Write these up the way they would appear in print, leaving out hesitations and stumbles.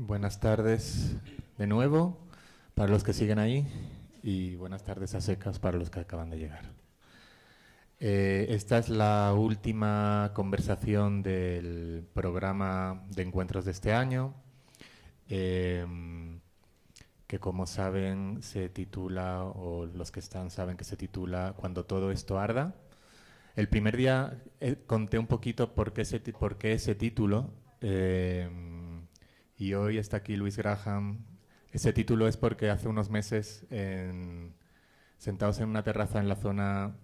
Buenas tardes de nuevo para los que siguen ahí y buenas tardes a secas para los que acaban de llegar. Esta es la última conversación del programa de encuentros de este año, que como saben se titula, o los que están saben que se titula Cuando todo esto arda. El primer día conté un poquito por qué ese título, y hoy está aquí Louise Graham. Ese título es porque hace unos meses, sentados en una terraza en la zona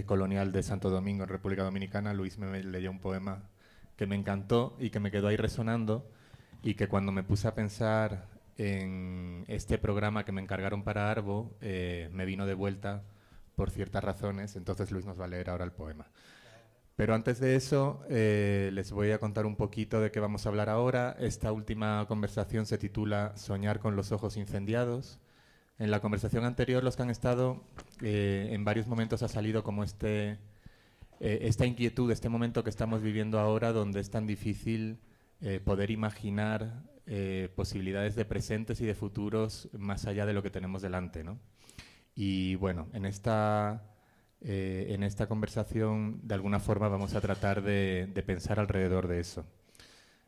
colonial de Santo Domingo, en República Dominicana, Luis me leyó un poema que me encantó y que me quedó ahí resonando, y que cuando me puse a pensar en este programa que me encargaron para Arbo, me vino de vuelta por ciertas razones. Entonces Luis nos va a leer ahora el poema. Pero antes de eso, les voy a contar un poquito de qué vamos a hablar ahora. Esta última conversación se titula Soñar con los ojos incendiados. En la conversación anterior, los que han estado, en varios momentos ha salido como esta inquietud, este momento que estamos viviendo ahora, donde es tan difícil poder imaginar posibilidades de presentes y de futuros más allá de lo que tenemos delante, ¿no? Y bueno, en esta conversación, de alguna forma, vamos a tratar de pensar alrededor de eso.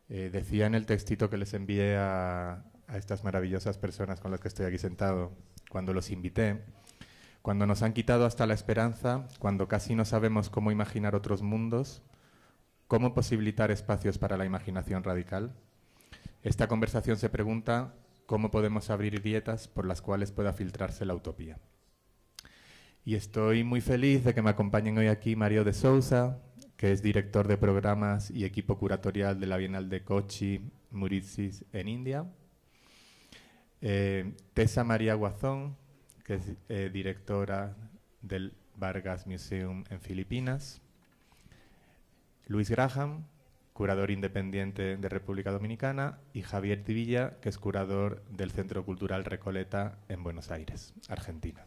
Decía en el textito que les envié a estas maravillosas personas con las que estoy aquí sentado, cuando los invité: cuando nos han quitado hasta la esperanza, cuando casi no sabemos cómo imaginar otros mundos, ¿cómo posibilitar espacios para la imaginación radical? Esta conversación se pregunta cómo podemos abrir grietas por las cuales pueda filtrarse la utopía. Y estoy muy feliz de que me acompañen hoy aquí Mario de Sousa, que es director de programas y equipo curatorial de la Bienal de Kochi Mauritius en India. Tessa María Guazón, que es directora del Vargas Museum en Filipinas. Luis Graham, curador independiente de República Dominicana. Y Javier Tivilla, que es curador del Centro Cultural Recoleta en Buenos Aires, Argentina.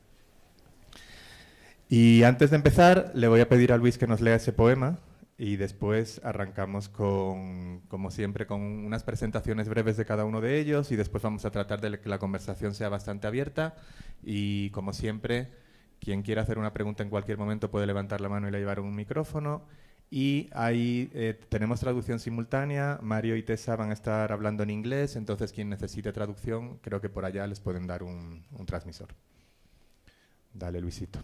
Y antes de empezar, le voy a pedir a Luis que nos lea ese poema y después arrancamos como siempre, con unas presentaciones breves de cada uno de ellos, y después vamos a tratar de que la conversación sea bastante abierta. Y como siempre, quien quiera hacer una pregunta en cualquier momento puede levantar la mano y le llevar un micrófono. Y ahí tenemos traducción simultánea. Mario y Tessa van a estar hablando en inglés, entonces quien necesite traducción, creo que por allá les pueden dar un transmisor. Dale, Luisito.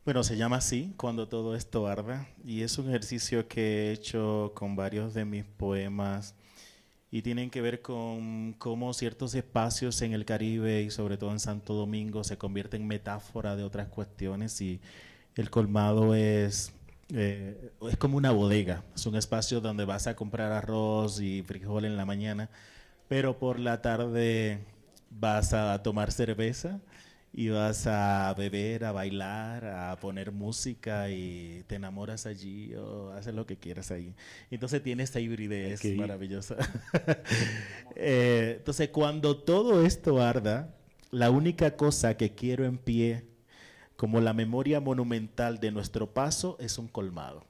Bueno, se llama así, Cuando todo esto arda, y es un ejercicio que he hecho con varios de mis poemas y tienen que ver con cómo ciertos espacios en el Caribe y sobre todo en Santo Domingo se convierten en metáfora de otras cuestiones, y el colmado es como una bodega. Es un espacio donde vas a comprar arroz y frijol en la mañana, pero por la tarde vas a tomar cerveza y vas a beber, a bailar, a poner música, y te enamoras allí o haces lo que quieras allí. Entonces tiene esta hibridez maravillosa. Entonces, cuando todo esto arda, la única cosa que quiero en pie, como la memoria monumental de nuestro paso, es un colmado.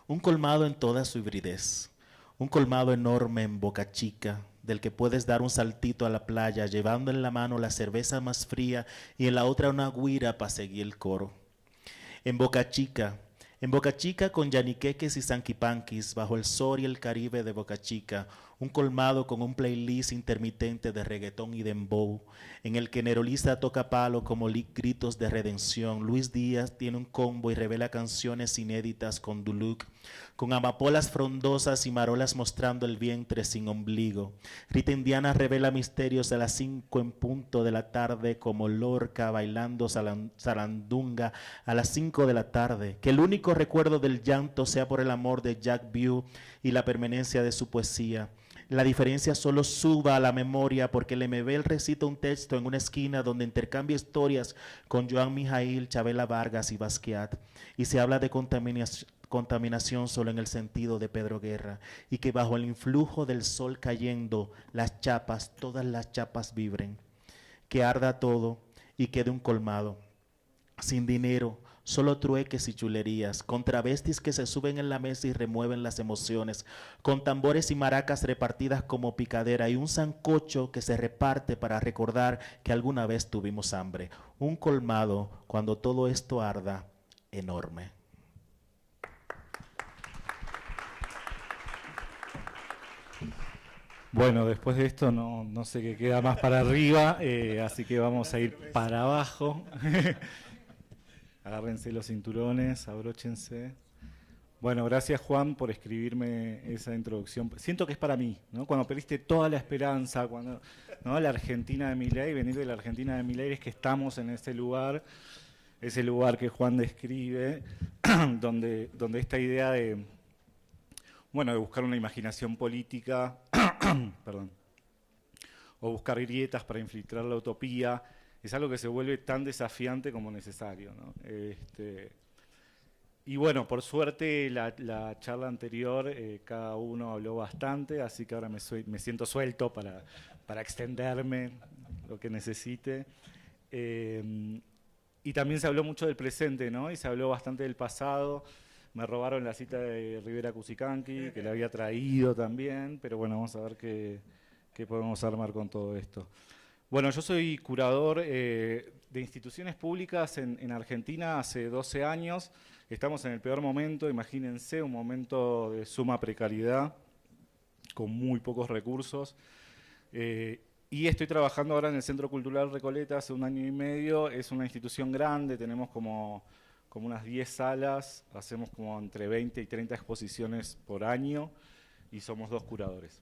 Un colmado en toda su hibridez. Un colmado enorme en Boca Chica, del que puedes dar un saltito a la playa, llevando en la mano la cerveza más fría y en la otra una guira para seguir el coro. En Boca Chica con yaniqueques y sanquipanquis, bajo el sol y el Caribe de Boca Chica, un colmado con un playlist intermitente de reggaetón y dembow, en el que Nerolisa toca palo como gritos de redención. Luis Díaz tiene un combo y revela canciones inéditas con Duluc, con amapolas frondosas y marolas mostrando el vientre sin ombligo. Rita Indiana revela misterios a las 5 en punto de la tarde, como Lorca bailando sarandunga a las 5 de la tarde. Que el único recuerdo del llanto sea por el amor de Jack View y la permanencia de su poesía. La diferencia solo suba a la memoria porque el MBL recita un texto en una esquina donde intercambia historias con Joan Mijail, Chabela Vargas y Basquiat, y se habla de contaminación solo en el sentido de Pedro Guerra, y que bajo el influjo del sol cayendo, las chapas, todas las chapas vibren, que arda todo y quede un colmado, sin dinero, solo trueques y chulerías, con travestis que se suben en la mesa y remueven las emociones, con tambores y maracas repartidas como picadera y un sancocho que se reparte para recordar que alguna vez tuvimos hambre. Un colmado, cuando todo esto arda, enorme. Bueno, después de esto no sé qué queda más para arriba, así que vamos a ir para abajo. Agárrense los cinturones, abróchense. Bueno, gracias Juan por escribirme esa introducción. Siento que es para mí, ¿no? Cuando perdiste toda la esperanza, cuando, ¿no? La Argentina de Milei, venir de la Argentina de Milei, es que estamos en ese lugar que Juan describe, donde esta idea de, bueno, de buscar una imaginación política, perdón, o buscar grietas para infiltrar la utopía, es algo que se vuelve tan desafiante como necesario, ¿no? Y bueno, por suerte la charla anterior cada uno habló bastante, así que ahora me siento suelto para extenderme lo que necesite. Y también se habló mucho del presente, ¿no? Y se habló bastante del pasado. Me robaron la cita de Rivera Cusicanqui, que le había traído también, pero bueno, vamos a ver qué podemos armar con todo esto. Bueno, yo soy curador de instituciones públicas en Argentina hace 12 años. Estamos en el peor momento, imagínense, un momento de suma precariedad, con muy pocos recursos. Y estoy trabajando ahora en el Centro Cultural Recoleta hace 1 año y medio. Es una institución grande, tenemos como unas 10 salas, hacemos como entre 20 y 30 exposiciones por año y somos 2 curadores.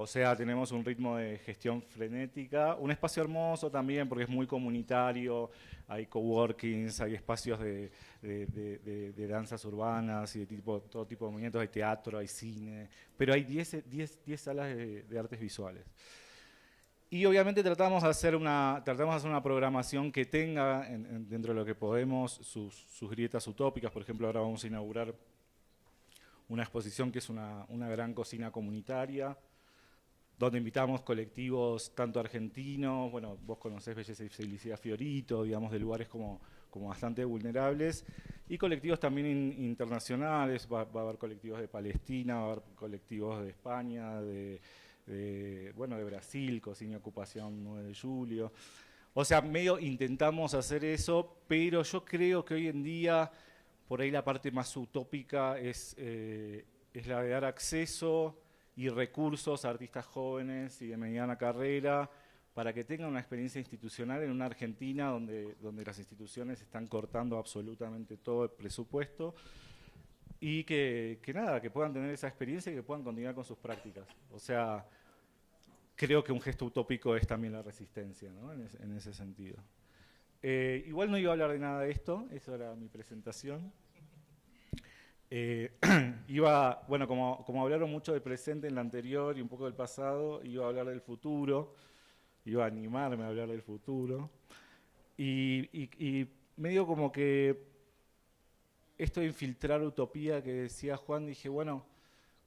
O sea, tenemos un ritmo de gestión frenética, un espacio hermoso también porque es muy comunitario, hay coworkings, hay espacios de danzas urbanas y todo tipo de movimientos, hay teatro, hay cine, pero hay 10 salas de artes visuales. Y obviamente tratamos de hacer una programación que tenga, dentro de lo que podemos, sus grietas utópicas. Por ejemplo, ahora vamos a inaugurar una exposición que es una gran cocina comunitaria, donde invitamos colectivos tanto argentinos, bueno, vos conocés Belleza y Felicidad Fiorito, digamos, de lugares como bastante vulnerables, y colectivos también internacionales. Va a haber colectivos de Palestina, va a haber colectivos de España, de Brasil, Cocina y Ocupación 9 de Julio. O sea, medio intentamos hacer eso, pero yo creo que hoy en día, por ahí la parte más utópica es la de dar acceso y recursos a artistas jóvenes y de mediana carrera para que tengan una experiencia institucional en una Argentina donde las instituciones están cortando absolutamente todo el presupuesto y que puedan tener esa experiencia y que puedan continuar con sus prácticas. O sea, creo que un gesto utópico es también la resistencia, ¿no? En ese sentido. Igual no iba a hablar de nada de esto, eso era mi presentación. Como hablaron mucho del presente en la anterior y un poco del pasado, iba a hablar del futuro, iba a animarme a hablar del futuro. Y medio como que esto de infiltrar utopía que decía Juan, dije, bueno,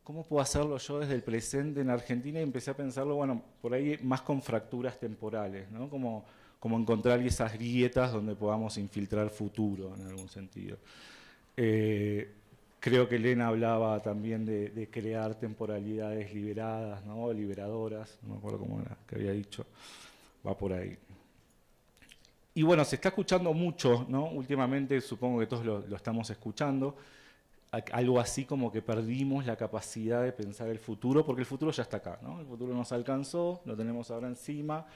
¿cómo puedo hacerlo yo desde el presente en Argentina? Y empecé a pensarlo, bueno, por ahí más con fracturas temporales, ¿no? Como encontrar esas grietas donde podamos infiltrar futuro, en algún sentido. Creo que Elena hablaba también de crear temporalidades liberadas, ¿no? Liberadoras, no me acuerdo cómo era que había dicho, va por ahí. Y bueno, se está escuchando mucho, ¿no? Últimamente, supongo que todos lo estamos escuchando, algo así como que perdimos la capacidad de pensar el futuro, porque el futuro ya está acá, ¿no? El futuro nos alcanzó, lo tenemos ahora encima,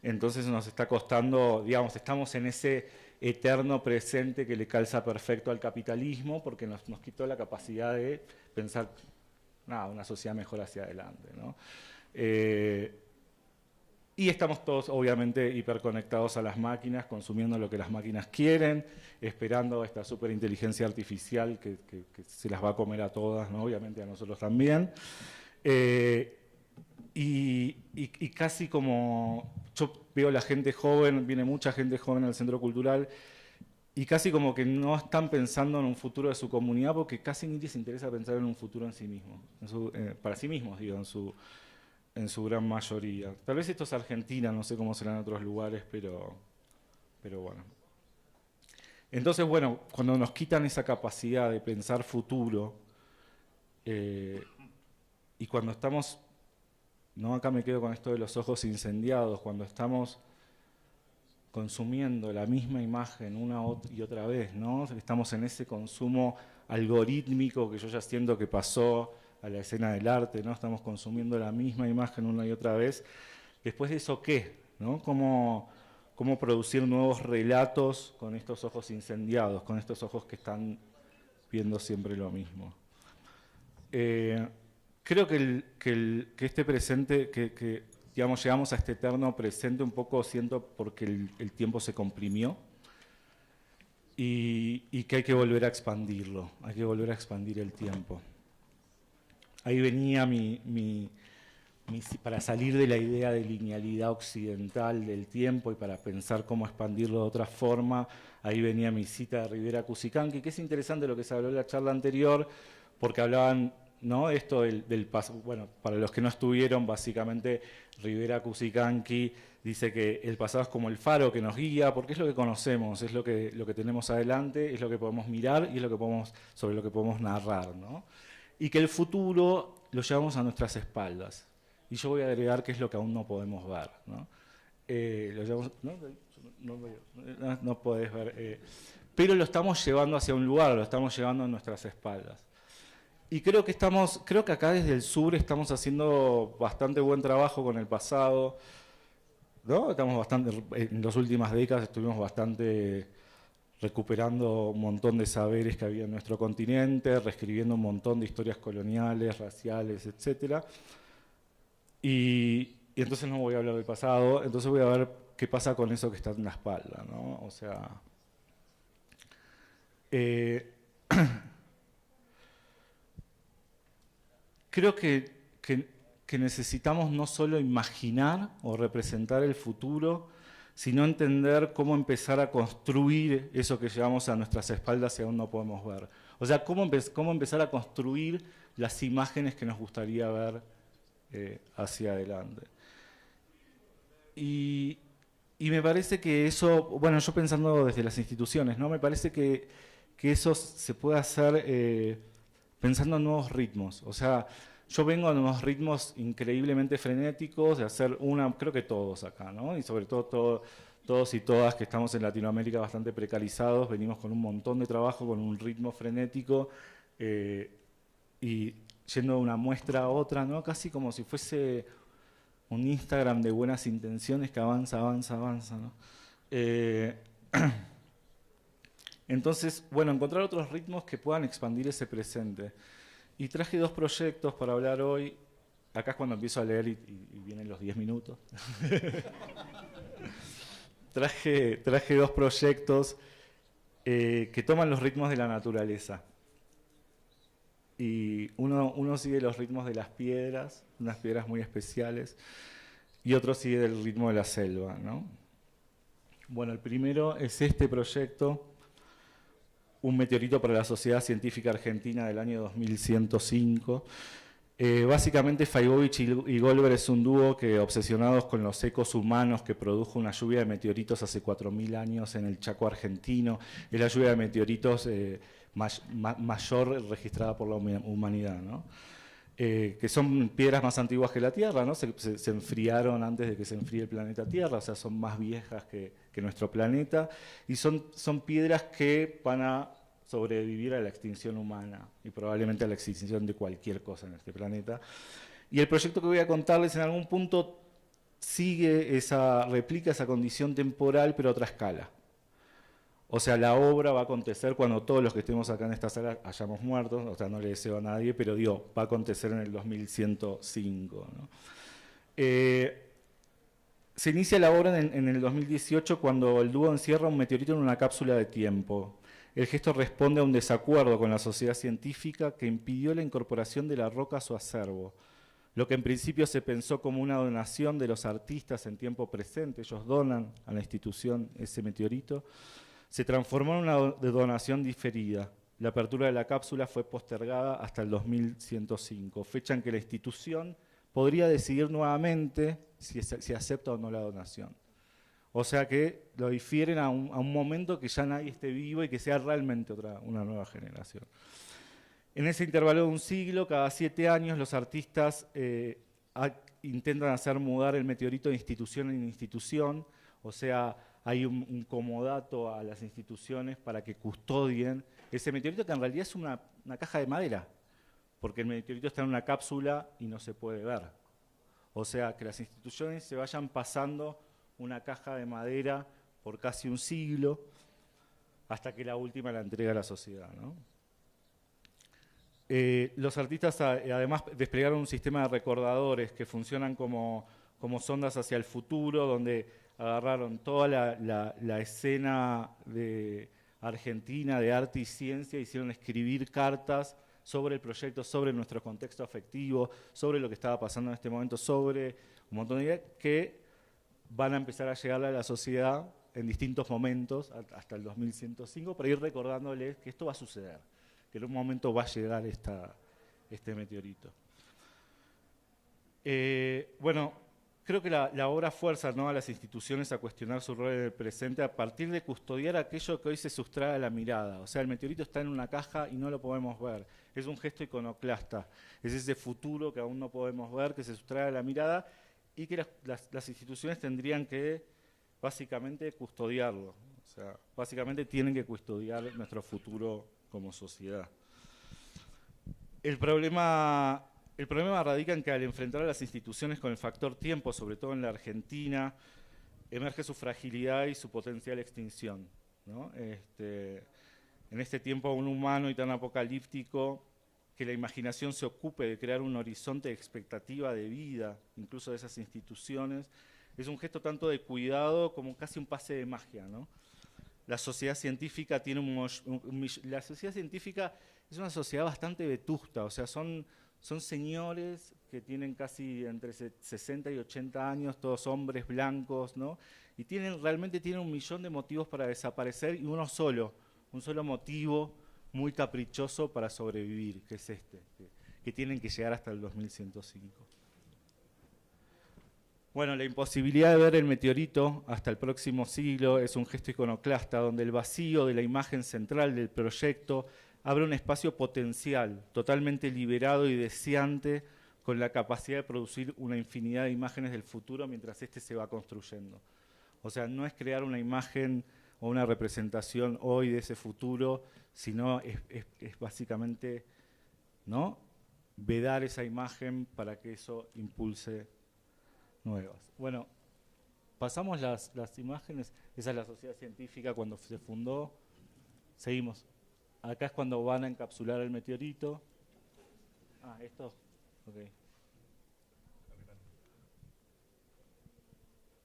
entonces nos está costando, digamos, estamos en ese eterno presente que le calza perfecto al capitalismo, porque nos quitó la capacidad de pensar una sociedad mejor hacia adelante, ¿no? Y estamos todos, obviamente, hiperconectados a las máquinas, consumiendo lo que las máquinas quieren, esperando esta superinteligencia artificial que se las va a comer a todas, ¿no? Obviamente a nosotros también. Y casi como yo veo la gente joven, viene mucha gente joven al centro cultural, y casi como que no están pensando en un futuro de su comunidad, porque casi ni les interesa pensar en un futuro en sí mismo, para sí mismos, digo, en su gran mayoría. Tal vez esto es Argentina, no sé cómo será en otros lugares, pero bueno. Entonces, bueno, cuando nos quitan esa capacidad de pensar futuro, y cuando estamos, ¿no? Acá me quedo con esto de los ojos incendiados, cuando estamos consumiendo la misma imagen una y otra vez, ¿no? Estamos en ese consumo algorítmico que yo ya siento que pasó a la escena del arte, ¿no? Estamos consumiendo la misma imagen una y otra vez. Después de eso, ¿qué? ¿No? ¿Cómo producir nuevos relatos con estos ojos incendiados, con estos ojos que están viendo siempre lo mismo? Creo que este presente, digamos, llegamos a este eterno presente un poco, siento, porque el tiempo se comprimió y que hay que volver a expandirlo, hay que volver a expandir el tiempo. Ahí venía para salir de la idea de linealidad occidental del tiempo y para pensar cómo expandirlo de otra forma, ahí venía mi cita de Rivera Cusicanqui, que es interesante lo que se habló en la charla anterior, porque hablaban, ¿no? Esto del pasado. Bueno, para los que no estuvieron, básicamente Rivera Cusicanqui dice que el pasado es como el faro que nos guía, porque es lo que conocemos, es lo que tenemos adelante, es lo que podemos mirar y es sobre lo que podemos narrar, ¿no? Y que el futuro lo llevamos a nuestras espaldas. Y yo voy a agregar que es lo que aún no podemos ver, ¿no? Lo llevamos, no podés ver, pero lo estamos llevando hacia un lugar, lo estamos llevando a nuestras espaldas. Y creo que acá desde el sur estamos haciendo bastante buen trabajo con el pasado, ¿no? En las últimas décadas estuvimos bastante recuperando un montón de saberes que había en nuestro continente, reescribiendo un montón de historias coloniales, raciales, etcétera. Y entonces no voy a hablar del pasado, entonces voy a ver qué pasa con eso que está en la espalda, ¿no? O sea, creo que necesitamos no solo imaginar o representar el futuro, sino entender cómo empezar a construir eso que llevamos a nuestras espaldas y aún no podemos ver. O sea, cómo empezar a construir las imágenes que nos gustaría ver hacia adelante. Y me parece que eso, bueno, yo pensando desde las instituciones, ¿no? Me parece que eso se puede hacer pensando en nuevos ritmos. O sea, yo vengo de unos ritmos increíblemente frenéticos, de hacer creo que todos acá, ¿no? Y sobre todo todos y todas que estamos en Latinoamérica bastante precarizados, venimos con un montón de trabajo, con un ritmo frenético, y yendo de una muestra a otra, ¿no? Casi como si fuese un Instagram de buenas intenciones que avanza, ¿no? Entonces, bueno, encontrar otros ritmos que puedan expandir ese presente. Y traje 2 proyectos para hablar hoy. Acá es cuando empiezo a leer y vienen los 10 minutos. traje 2 proyectos que toman los ritmos de la naturaleza. Y uno sigue los ritmos de las piedras, unas piedras muy especiales, y otro sigue el ritmo de la selva, ¿no? Bueno, el primero es este proyecto, un meteorito para la Sociedad Científica Argentina del año 2105. Básicamente Faibovich y Goldberg es un dúo que, obsesionados con los ecos humanos que produjo una lluvia de meteoritos hace 4.000 años en el Chaco argentino, es la lluvia de meteoritos mayor registrada por la humanidad, ¿no? Que son piedras más antiguas que la Tierra, ¿no? Se enfriaron antes de que se enfríe el planeta Tierra, o sea, son más viejas que nuestro planeta, y son piedras que van a sobrevivir a la extinción humana y probablemente a la extinción de cualquier cosa en este planeta. Y el proyecto que voy a contarles en algún punto replica esa condición temporal, pero a otra escala. O sea, la obra va a acontecer cuando todos los que estemos acá en esta sala hayamos muerto, o sea, no le deseo a nadie, pero digo, va a acontecer en el 2105, ¿no? Se inicia la obra en el 2018 cuando el dúo encierra un meteorito en una cápsula de tiempo. El gesto responde a un desacuerdo con la sociedad científica que impidió la incorporación de la roca a su acervo. Lo que en principio se pensó como una donación de los artistas en tiempo presente, ellos donan a la institución ese meteorito, se transformó en una donación diferida. La apertura de la cápsula fue postergada hasta el 2105, fecha en que la institución podría decidir nuevamente si acepta o no la donación. O sea que lo difieren a un momento que ya nadie esté vivo y que sea realmente una nueva generación. En ese intervalo de un siglo, cada 7 años, los artistas intentan hacer mudar el meteorito de institución en institución, o sea, hay un comodato a las instituciones para que custodien ese meteorito, que en realidad es una caja de madera, porque el meteorito está en una cápsula y no se puede ver. O sea, que las instituciones se vayan pasando una caja de madera por casi un siglo, hasta que la última la entrega a la sociedad, ¿no? Los artistas además desplegaron un sistema de recordadores que funcionan como sondas hacia el futuro, donde agarraron toda la escena de Argentina de arte y ciencia, hicieron escribir cartas sobre el proyecto, sobre nuestro contexto afectivo, sobre lo que estaba pasando en este momento, sobre un montón de ideas que van a empezar a llegar a la sociedad en distintos momentos, hasta el 2105, para ir recordándoles que esto va a suceder, que en un momento va a llegar este meteorito. Bueno, creo que la obra fuerza, ¿no?, a las instituciones a cuestionar su rol en el presente a partir de custodiar aquello que hoy se sustrae a la mirada. O sea, el meteorito está en una caja y no lo podemos ver. Es un gesto iconoclasta. Es ese futuro que aún no podemos ver, que se sustrae a la mirada y que las instituciones tendrían que, básicamente, custodiarlo. O sea, básicamente tienen que custodiar nuestro futuro como sociedad. El problema radica en que al enfrentar a las instituciones con el factor tiempo, sobre todo en la Argentina, emerge su fragilidad y su potencial extinción, ¿no? En este tiempo aún humano y tan apocalíptico, que la imaginación se ocupe de crear un horizonte de expectativa de vida, incluso de esas instituciones, es un gesto tanto de cuidado como casi un pase de magia, ¿no? La sociedad científica tiene la sociedad científica es una sociedad bastante vetusta, o sea, son señores que tienen casi entre 60 y 80 años, todos hombres blancos, ¿no? Y realmente tienen 1 millón de motivos para desaparecer y un solo motivo muy caprichoso para sobrevivir, que es que tienen que llegar hasta el 2105. Bueno, la imposibilidad de ver el meteorito hasta el próximo siglo es un gesto iconoclasta, donde el vacío de la imagen central del proyecto abre un espacio potencial, totalmente liberado y deseante, con la capacidad de producir una infinidad de imágenes del futuro mientras este se va construyendo. O sea, no es crear una imagen o una representación hoy de ese futuro, sino es básicamente, ¿no?, vedar esa imagen para que eso impulse nuevas. Bueno, pasamos las imágenes. Esa es la sociedad científica cuando se fundó. Seguimos. Acá es cuando van a encapsular el meteorito. Ah, esto. Ok.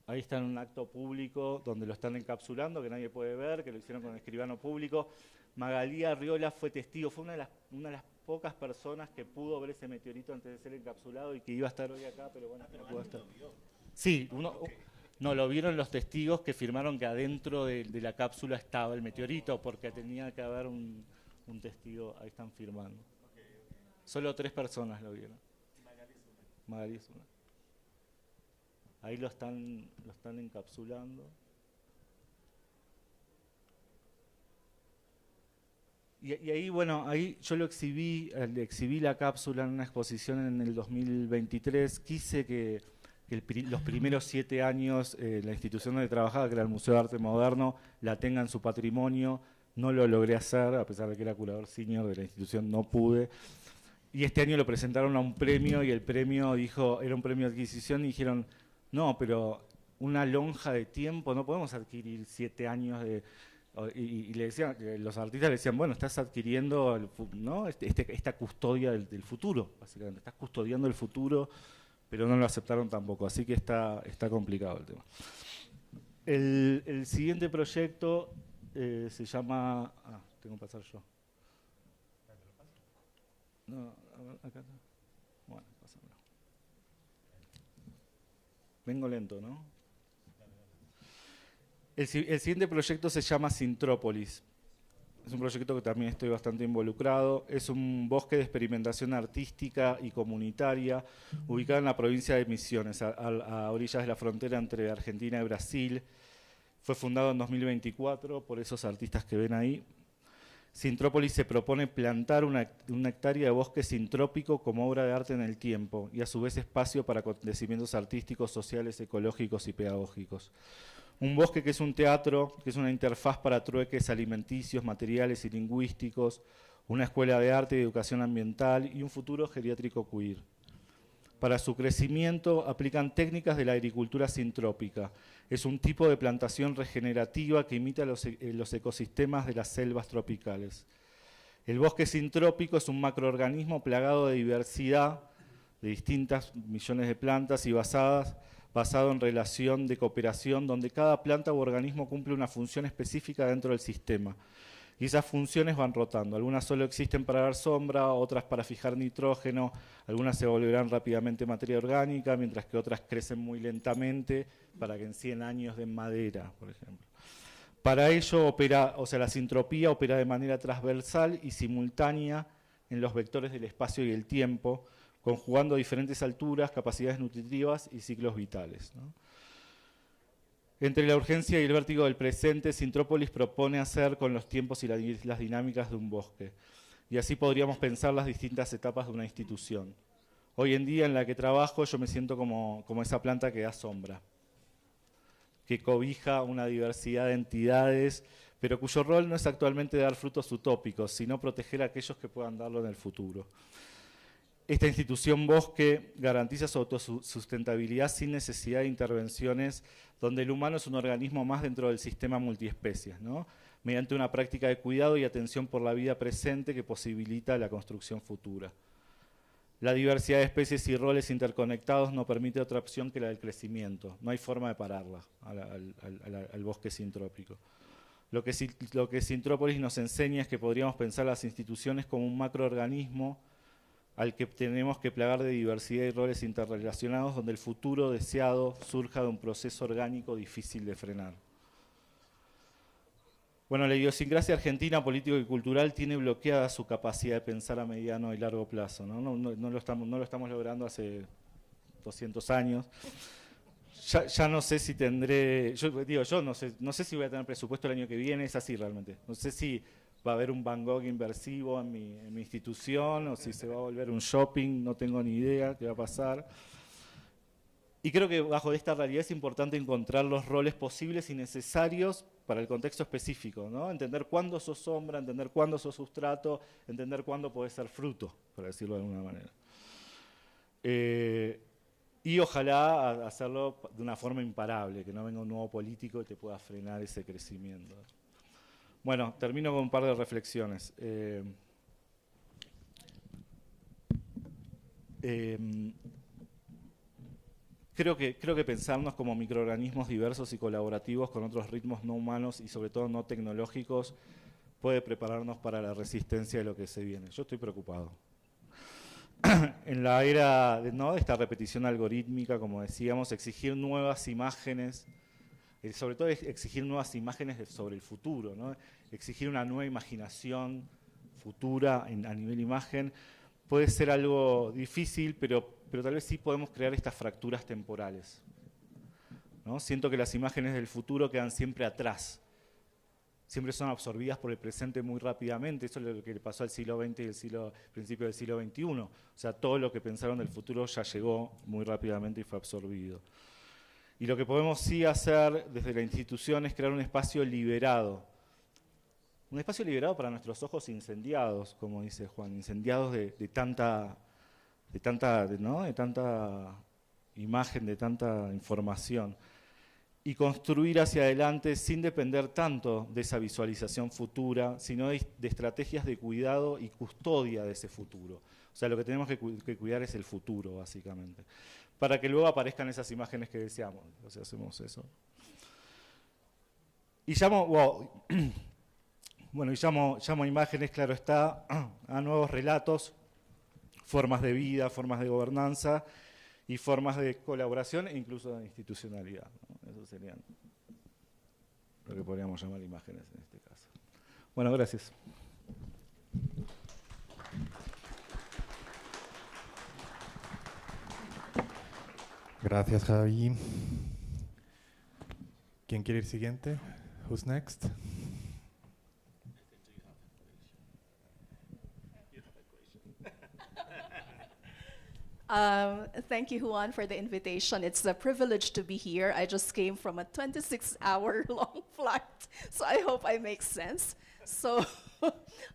Ahí está en un acto público donde lo están encapsulando, que nadie puede ver, que lo hicieron con el escribano público. Magalí Arriola fue testigo, fue una de las pocas personas que pudo ver ese meteorito antes de ser encapsulado y que iba a estar hoy acá, pero bueno, no pudo estar. Sí, no, lo vieron los testigos que firmaron que adentro de la cápsula estaba el meteorito, porque tenía que haber un testigo, ahí están firmando. Solo 3 personas lo vieron. Magalí es una. Ahí lo están encapsulando. Y ahí, bueno, ahí yo exhibí la cápsula en una exposición en el 2023. Quise que los primeros 7 años la institución donde trabajaba, que era el Museo de Arte Moderno, la tenga en su patrimonio. No lo logré hacer, a pesar de que era curador senior de la institución, no pude. Y este año lo presentaron a un premio y el premio era un premio de adquisición y dijeron, no, pero una lonja de tiempo, no podemos adquirir 7 años de... Y le decían, los artistas le decían, bueno, estás adquiriendo, ¿no?, esta custodia del futuro, básicamente. Estás custodiando el futuro, pero no lo aceptaron tampoco. Así que está complicado el tema. El siguiente proyecto se llama... tengo que pasar yo. No, a ver, acá está. Bueno, pásamelo. Vengo lento, ¿no? El siguiente proyecto se llama Sintrópolis. Es un proyecto que también estoy bastante involucrado. Es un bosque de experimentación artística y comunitaria ubicado en la provincia de Misiones, a orillas de la frontera entre Argentina y Brasil. Fue fundado en 2024 por esos artistas que ven ahí. Sintrópolis se propone plantar una hectárea de bosque sintrópico como obra de arte en el tiempo y a su vez espacio para acontecimientos artísticos, sociales, ecológicos y pedagógicos. Un bosque que es un teatro, que es una interfaz para trueques alimenticios, materiales y lingüísticos, una escuela de arte y educación ambiental y un futuro geriátrico queer. Para su crecimiento aplican técnicas de la agricultura sintrópica. Es un tipo de plantación regenerativa que imita los ecosistemas de las selvas tropicales. El bosque sintrópico es un macroorganismo plagado de diversidad de distintas millones de plantas y basado en relación de cooperación, donde cada planta u organismo cumple una función específica dentro del sistema. Y esas funciones van rotando. Algunas solo existen para dar sombra, otras para fijar nitrógeno, algunas se volverán rápidamente materia orgánica, mientras que otras crecen muy lentamente para que en 100 años den madera, por ejemplo. Para ello la sintropía opera de manera transversal y simultánea en los vectores del espacio y el tiempo, conjugando diferentes alturas, capacidades nutritivas y ciclos vitales, ¿no? Entre la urgencia y el vértigo del presente, Sintrópolis propone hacer con los tiempos y las dinámicas de un bosque. Y así podríamos pensar las distintas etapas de una institución. Hoy en día en la que trabajo yo me siento como esa planta que da sombra, que cobija una diversidad de entidades, pero cuyo rol no es actualmente dar frutos utópicos, sino proteger a aquellos que puedan darlo en el futuro. Esta institución bosque garantiza su autosustentabilidad sin necesidad de intervenciones, donde el humano es un organismo más dentro del sistema multiespecies, ¿no? Mediante una práctica de cuidado y atención por la vida presente que posibilita la construcción futura. La diversidad de especies y roles interconectados no permite otra opción que la del crecimiento. No hay forma de pararla al bosque sintrópico. Lo que Sintrópolis nos enseña es que podríamos pensar las instituciones como un macroorganismo al que tenemos que plagar de diversidad y roles interrelacionados, donde el futuro deseado surja de un proceso orgánico difícil de frenar. Bueno, la idiosincrasia argentina, político y cultural, tiene bloqueada su capacidad de pensar a mediano y largo plazo, ¿no? No lo estamos logrando hace 200 años. Ya no sé si tendré, yo no sé si voy a tener presupuesto el año que viene, es así realmente. No sé si va a haber un Van Gogh inversivo en mi institución o si se va a volver un shopping, no tengo ni idea qué va a pasar. Y creo que bajo esta realidad es importante encontrar los roles posibles y necesarios para el contexto específico, ¿no? Entender cuándo sos sombra, entender cuándo sos sustrato, entender cuándo podés ser fruto, por decirlo de alguna manera. Y ojalá hacerlo de una forma imparable, que no venga un nuevo político y te pueda frenar ese crecimiento. Bueno, termino con un par de reflexiones. Creo que pensarnos como microorganismos diversos y colaborativos con otros ritmos no humanos y sobre todo no tecnológicos puede prepararnos para la resistencia de lo que se viene. Yo estoy preocupado. En la era de esta repetición algorítmica, como decíamos, exigir nuevas imágenes, sobre todo exigir nuevas imágenes sobre el futuro, ¿no? Exigir una nueva imaginación futura a nivel imagen puede ser algo difícil, pero tal vez sí podemos crear estas fracturas temporales, ¿no? Siento que las imágenes del futuro quedan siempre atrás, siempre son absorbidas por el presente muy rápidamente. Eso es lo que le pasó al siglo XX y el principio del siglo XXI. O sea, todo lo que pensaron del futuro ya llegó muy rápidamente y fue absorbido. Y lo que podemos sí hacer desde la institución es crear un espacio liberado. Un espacio liberado para nuestros ojos incendiados, como dice Juan, incendiados de tanta imagen, de tanta información. Y construir hacia adelante sin depender tanto de esa visualización futura, sino de estrategias de cuidado y custodia de ese futuro. O sea, lo que tenemos que cuidar es el futuro, básicamente, para que luego aparezcan esas imágenes que deseamos. O sea, hacemos eso. Y llamo imágenes, claro está, a nuevos relatos, formas de vida, formas de gobernanza y formas de colaboración e incluso de institucionalidad, ¿no? Eso serían lo que podríamos llamar imágenes en este caso. Bueno, gracias. Gracias, Javi. ¿Quién quiere ir siguiente? Who's next? Thank you, Juan, for the invitation. It's a privilege to be here. I just came from a 26-hour long flight, so I hope I make sense. So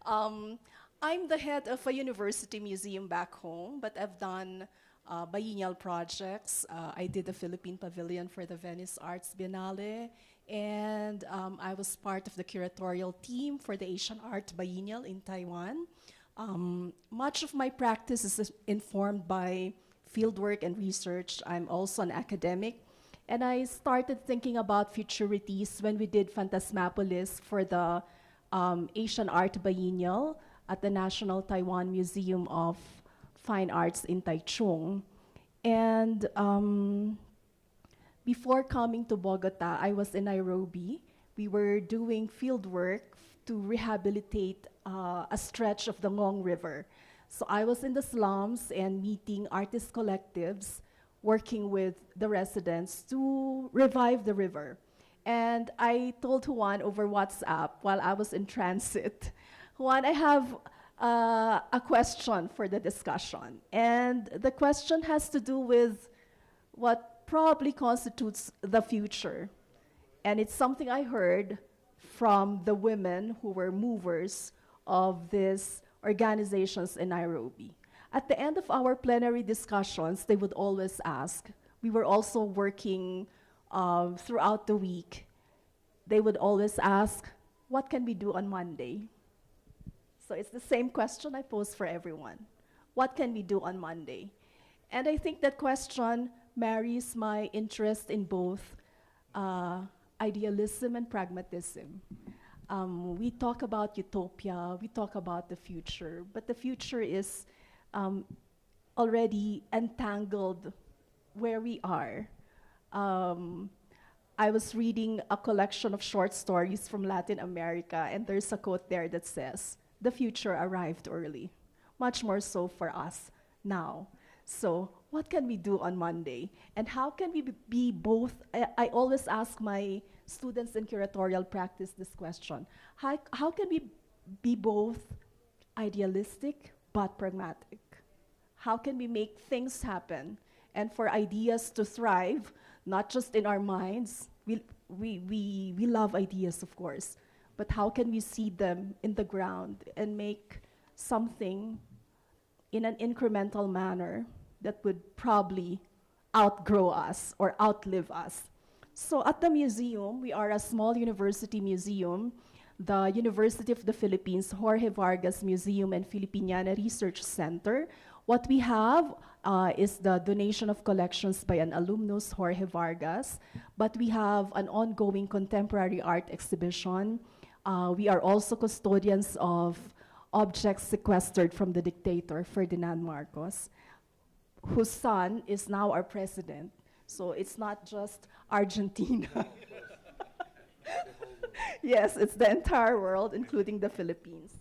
I'm the head of a university museum back home, but I've done biennial projects. I did the Philippine Pavilion for the Venice Arts Biennale, and I was part of the curatorial team for the Asian Art Biennial in Taiwan. Much of my practice is informed by fieldwork and research. I'm also an academic. And I started thinking about futurities when we did Phantasmapolis for the Asian Art Biennial at the National Taiwan Museum of Fine Arts in Taichung. And before coming to Bogota, I was in Nairobi. We were doing fieldwork to rehabilitate a stretch of the Ngong River. So I was in the slums and meeting artist collectives, working with the residents to revive the river. And I told Juan over WhatsApp while I was in transit, Juan, I have a question for the discussion. And the question has to do with what probably constitutes the future. And it's something I heard from the women who were movers of these organizations in Nairobi. At the end of our plenary discussions, they would always ask, we were also working throughout the week, they would always ask, what can we do on Monday? So it's the same question I pose for everyone. What can we do on Monday? And I think that question marries my interest in both idealism and pragmatism. We talk about utopia, we talk about the future, but the future is already entangled where we are. I was reading a collection of short stories from Latin America, and there's a quote there that says, "The future arrived early," much more so for us now. So what can we do on Monday? And how can we be both? I always ask my students in curatorial practice this question. How can we be both idealistic but pragmatic? How can we make things happen? And for ideas to thrive, not just in our minds, we love ideas, of course, but how can we see them in the ground and make something in an incremental manner that would probably outgrow us or outlive us? So at the museum, we are a small university museum, the University of the Philippines Jorge Vargas Museum and Filipiniana Research Center. What we have is the donation of collections by an alumnus, Jorge Vargas, but we have an ongoing contemporary art exhibition. We are also custodians of objects sequestered from the dictator, Ferdinand Marcos, whose son is now our president. So it's not just Argentina. Yes, it's the entire world, including the Philippines.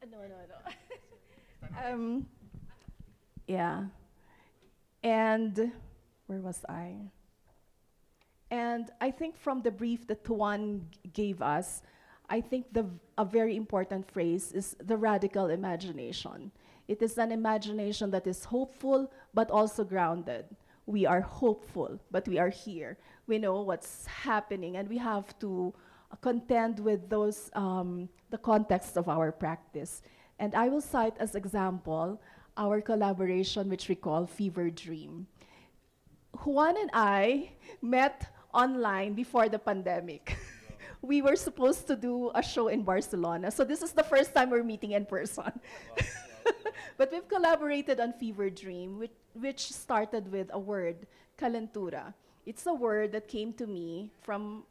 No. Yeah. And where was I? And I think from the brief that Juan gave us, I think a very important phrase is the radical imagination. It is an imagination that is hopeful, but also grounded. We are hopeful, but we are here. We know what's happening, and we have to contend with those, the context of our practice. And I will cite as example our collaboration, which we call Fever Dream. Juan and I met online before the pandemic. We were supposed to do a show in Barcelona, so this is the first time we're meeting in person. But we've collaborated on Fever Dream, which started with a word, calentura. It's a word that came to me from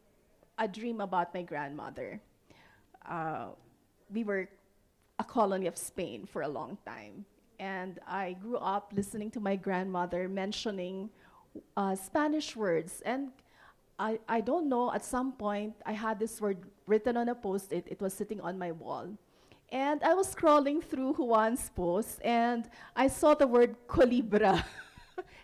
a dream about my grandmother. We were a colony of Spain for a long time, and I grew up listening to my grandmother mentioning Spanish words, and I don't know, at some point, I had this word written on a Post-it. It was sitting on my wall. And I was scrolling through Juan's post, and I saw the word colibra.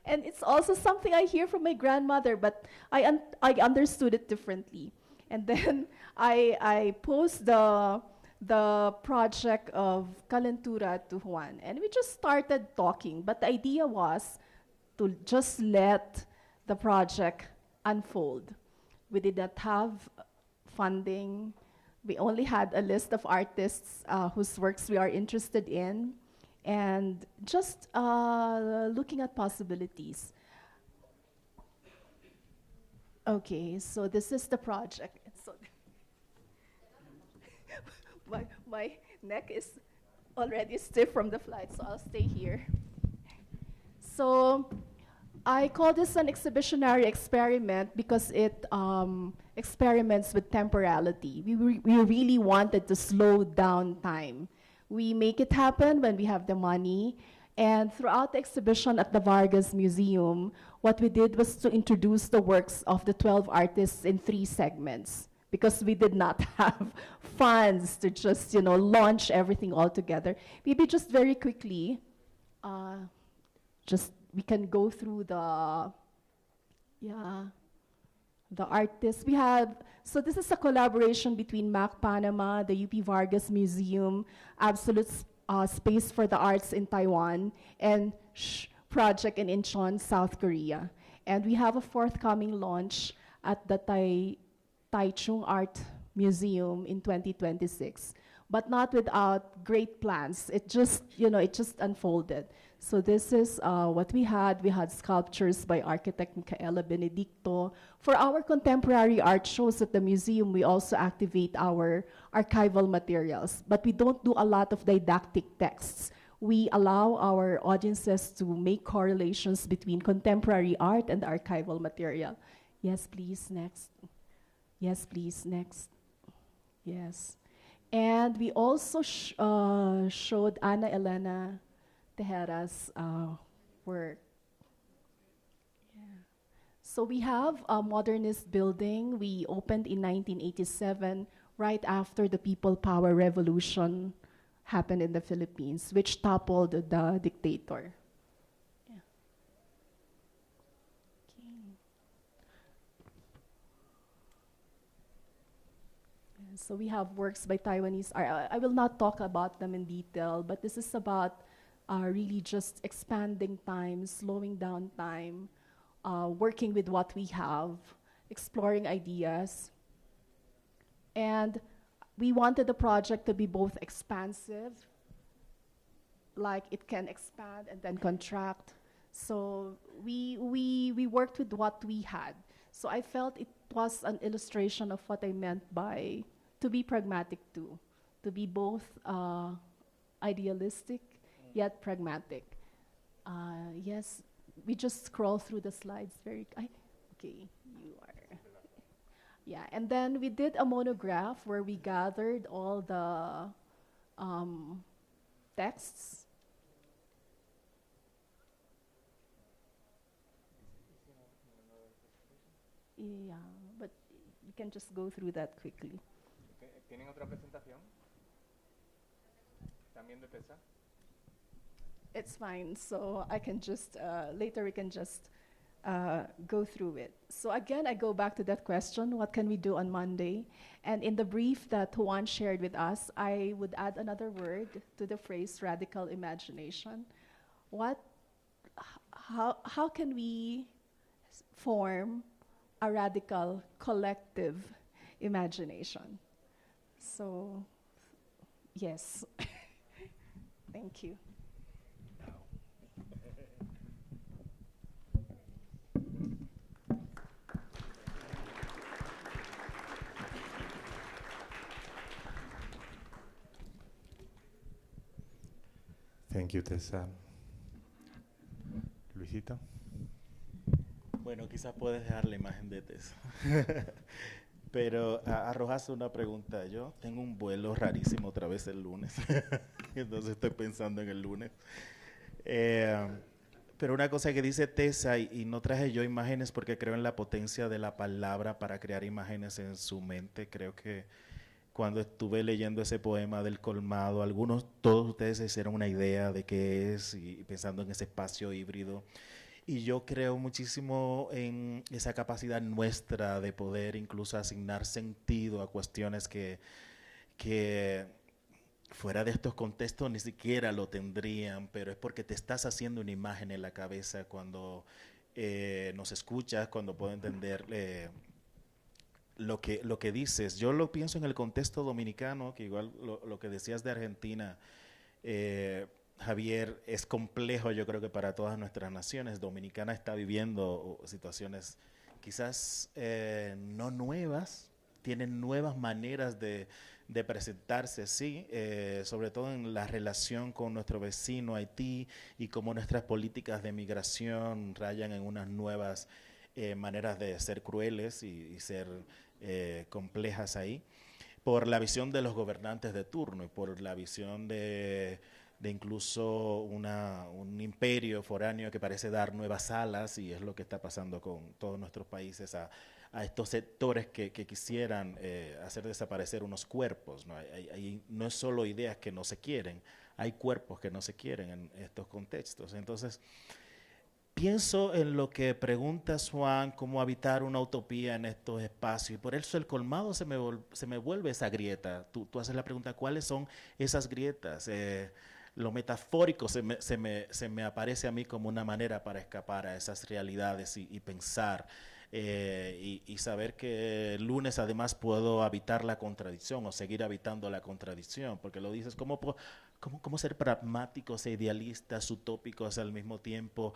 And it's also something I hear from my grandmother, but I understood it differently. And then I posed the project of Calentura to Juan, and we just started talking. But the idea was to just let the project unfold. We did not have funding. We only had a list of artists whose works we are interested in, and just looking at possibilities. Okay, so this is the project. So my neck is already stiff from the flight, so I'll stay here. So I call this an exhibitionary experiment because it experiments with temporality. We really wanted to slow down time. We make it happen when we have the money. And throughout the exhibition at the Vargas Museum, what we did was to introduce the works of the 12 artists in 3 segments, because we did not have funds to just, launch everything all together. Maybe just very quickly, we can go through the artists. So this is a collaboration between MAC Panama, the UP Vargas Museum, Absolute Space for the Arts in Taiwan, and Project in Incheon, South Korea. And we have a forthcoming launch at the Taichung Art Museum in 2026, but not without great plans. It just unfolded. So this is what we had. We had sculptures by architect Micaela Benedicto. For our contemporary art shows at the museum, we also activate our archival materials, but we don't do a lot of didactic texts. We allow our audiences to make correlations between contemporary art and archival material. Yes, please, next. Yes, please, next. Yes. And we also showed Ana Elena Tejera's work. Yeah. So we have a modernist building. We opened in 1987, right after the People Power Revolution happened in the Philippines, which toppled the dictator. Yeah. Okay. Yeah, so we have works by Taiwanese art. I will not talk about them in detail, but this is about really just expanding time, slowing down time, working with what we have, exploring ideas. And we wanted the project to be both expansive, like it can expand and then contract. So we worked with what we had. So I felt it was an illustration of what I meant by to be pragmatic too, to be both idealistic yet pragmatic. Yes, we just scroll through the slides very. Okay, you are. Yeah, and then we did a monograph where we gathered all the texts. Yeah, but you can just go through that quickly. ¿Tienen otra presentación? ¿También de TESA? It's fine, so I can just, later we can just go through it. So again, I go back to that question, what can we do on Monday? And in the brief that Juan shared with us, I would add another word to the phrase radical imagination. How can we form a radical collective imagination? So, yes. Thank you. Thank you, Tessa. Luisito. Bueno, quizás puedes dejar la imagen de Tessa. Pero arrojaste una pregunta. Yo tengo un vuelo rarísimo otra vez el lunes. Entonces estoy pensando en el lunes. Pero una cosa que dice Tessa, y no traje yo imágenes porque creo en la potencia de la palabra para crear imágenes en su mente. Creo que cuando estuve leyendo ese poema del colmado, todos ustedes se hicieron una idea de qué es y pensando en ese espacio híbrido. Y yo creo muchísimo en esa capacidad nuestra de poder incluso asignar sentido a cuestiones que fuera de estos contextos ni siquiera lo tendrían, pero es porque te estás haciendo una imagen en la cabeza cuando nos escuchas, cuando puedo entender lo que dices. Yo lo pienso en el contexto dominicano, que igual lo que decías de Argentina, Javier, es complejo yo creo que para todas nuestras naciones. Dominicana está viviendo situaciones quizás no nuevas, tienen nuevas maneras de presentarse, sí, sobre todo en la relación con nuestro vecino Haití y cómo nuestras políticas de migración rayan en unas nuevas maneras de ser crueles y ser complejas ahí, por la visión de los gobernantes de turno y por la visión de incluso un imperio foráneo que parece dar nuevas alas, y es lo que está pasando con todos nuestros países a estos sectores que quisieran hacer desaparecer unos cuerpos, ¿no? No es solo ideas que no se quieren, hay cuerpos que no se quieren en estos contextos. Entonces, pienso en lo que preguntas, Juan, cómo habitar una utopía en estos espacios, y por eso el colmado se me vuelve esa grieta. Tú haces la pregunta, ¿cuáles son esas grietas? Lo metafórico se me aparece a mí como una manera para escapar a esas realidades y pensar y saber que el lunes además puedo habitar la contradicción o seguir habitando la contradicción, porque lo dices, ¿cómo ser pragmáticos e idealistas, utópicos al mismo tiempo?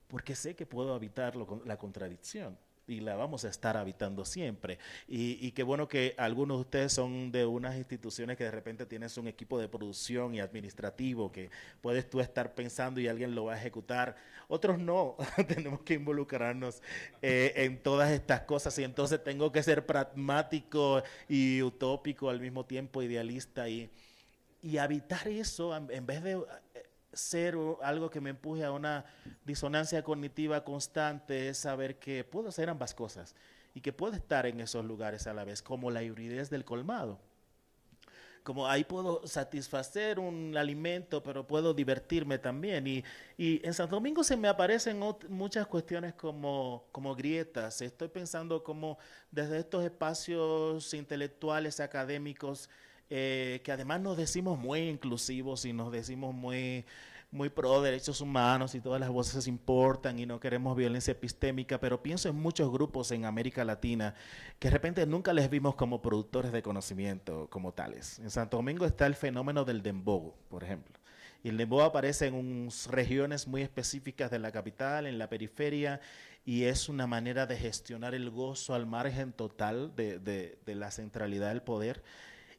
Porque sé que puedo habitar la contradicción. Y la vamos a estar habitando siempre. Y qué bueno que algunos de ustedes son de unas instituciones que de repente tienes un equipo de producción y administrativo que puedes tú estar pensando y alguien lo va a ejecutar. Otros no, tenemos que involucrarnos en todas estas cosas, y entonces tengo que ser pragmático y utópico al mismo tiempo, idealista, y habitar eso en vez de ser algo que me empuje a una disonancia cognitiva constante, es saber que puedo hacer ambas cosas y que puedo estar en esos lugares a la vez, como la hibridez del colmado. Como ahí puedo satisfacer un alimento, pero puedo divertirme también. Y en Santo Domingo se me aparecen muchas cuestiones como grietas. Estoy pensando como desde estos espacios intelectuales, académicos, que además nos decimos muy inclusivos y nos decimos muy pro derechos humanos y todas las voces importan y no queremos violencia epistémica, pero pienso en muchos grupos en América Latina que de repente nunca les vimos como productores de conocimiento como tales. En Santo Domingo está el fenómeno del dembow, por ejemplo. Y el dembow aparece en regiones muy específicas de la capital, en la periferia, y es una manera de gestionar el gozo al margen total de la centralidad del poder.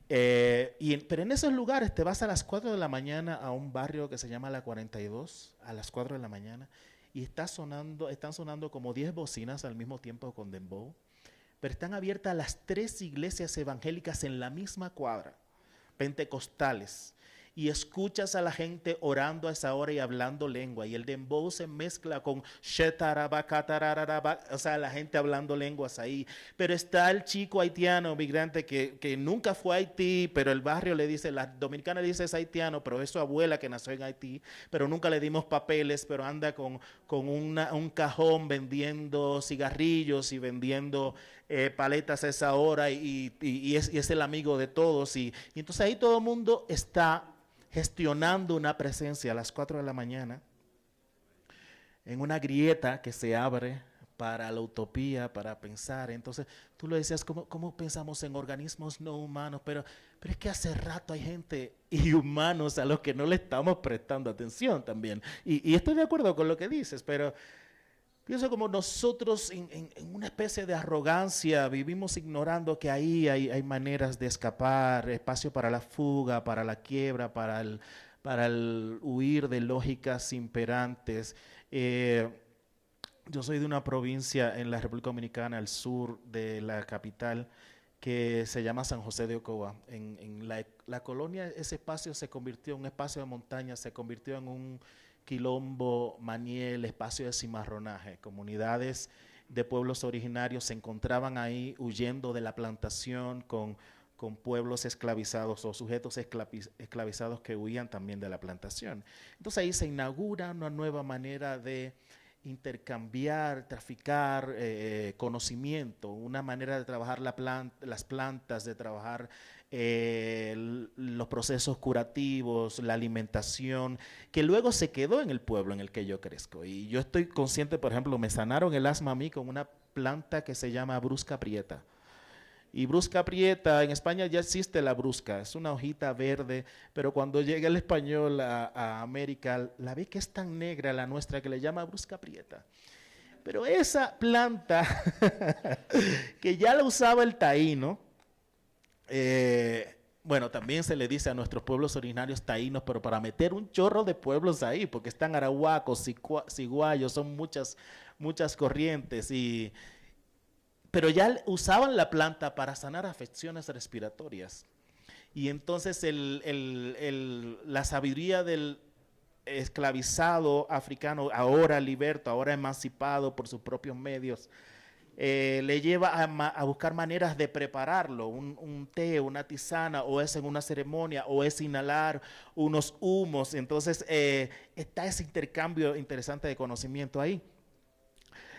Pero en esos lugares te vas a las 4 de la mañana a un barrio que se llama La 42, a las 4 de la mañana, y están sonando como 10 bocinas al mismo tiempo con dembow, pero están abiertas las 3 iglesias evangélicas en la misma cuadra, pentecostales, y escuchas a la gente orando a esa hora y hablando lengua, y el dembow se mezcla con o sea, la gente hablando lenguas ahí. Pero está el chico haitiano, migrante, que nunca fue a Haití, pero el barrio le dice, la dominicana le dice es haitiano, pero es su abuela que nació en Haití, pero nunca le dimos papeles, pero anda con un cajón vendiendo cigarrillos y vendiendo paletas a esa hora, y es el amigo de todos, y entonces ahí todo el mundo está gestionando una presencia a las 4 de la mañana en una grieta que se abre para la utopía, para pensar. Entonces, tú lo decías, ¿cómo pensamos en organismos no humanos? Pero es que hace rato hay gente y humanos a los que no le estamos prestando atención también. Y estoy de acuerdo con lo que dices, pero pienso como nosotros en una especie de arrogancia vivimos ignorando que ahí hay maneras de escapar, espacio para la fuga, para la quiebra, para el huir de lógicas imperantes. Yo soy de una provincia en la República Dominicana, al sur de la capital, que se llama San José de Ocoa. En la colonia, ese espacio se convirtió en un espacio de montaña, se convirtió en un quilombo, maniel, espacio de cimarronaje. Comunidades de pueblos originarios se encontraban ahí huyendo de la plantación con pueblos esclavizados o sujetos esclavizados que huían también de la plantación. Entonces ahí se inaugura una nueva manera de intercambiar, traficar conocimiento, una manera de trabajar las plantas, de trabajar los procesos curativos, la alimentación, que luego se quedó en el pueblo en el que yo crezco. Y yo estoy consciente, por ejemplo, me sanaron el asma a mí con una planta que se llama brusca prieta. Y brusca prieta, en España ya existe la brusca, es una hojita verde, pero cuando llega el español a América, la ve que es tan negra la nuestra que le llama brusca prieta. Pero esa planta, que ya la usaba el taíno, bueno, también se le dice a nuestros pueblos originarios taínos, pero para meter un chorro de pueblos ahí, porque están arahuacos, ciguayos, son muchas corrientes pero ya usaban la planta para sanar afecciones respiratorias. Y entonces la sabiduría del esclavizado africano, ahora liberto, ahora emancipado por sus propios medios, le lleva a buscar maneras de prepararlo, un té, una tisana, o es en una ceremonia, o es inhalar unos humos. Entonces está ese intercambio interesante de conocimiento ahí.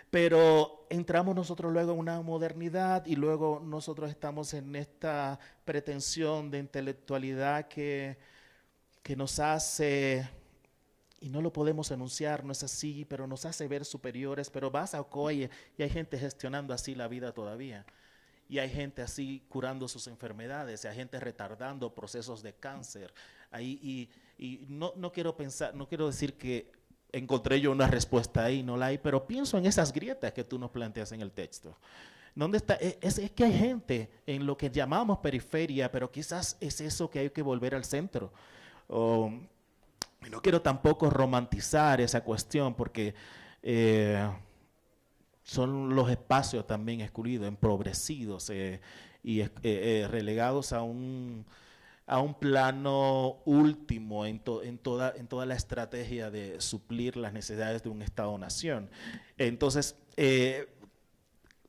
Pero entramos nosotros luego en una modernidad y luego nosotros estamos en esta pretensión de intelectualidad que nos hace, y no lo podemos enunciar, no es así, pero nos hace ver superiores. Pero vas a Ocoye y hay gente gestionando así la vida todavía. Y hay gente así curando sus enfermedades, y hay gente retardando procesos de cáncer. Ahí, y no quiero pensar, no quiero decir que encontré yo una respuesta ahí, no la hay, pero pienso en esas grietas que tú nos planteas en el texto. ¿Dónde está? Es que hay gente en lo que llamamos periferia, pero quizás es eso que hay que volver al centro. No quiero tampoco romantizar esa cuestión, porque son los espacios también excluidos, empobrecidos y relegados a un plano último en toda la estrategia de suplir las necesidades de un Estado-nación. Entonces,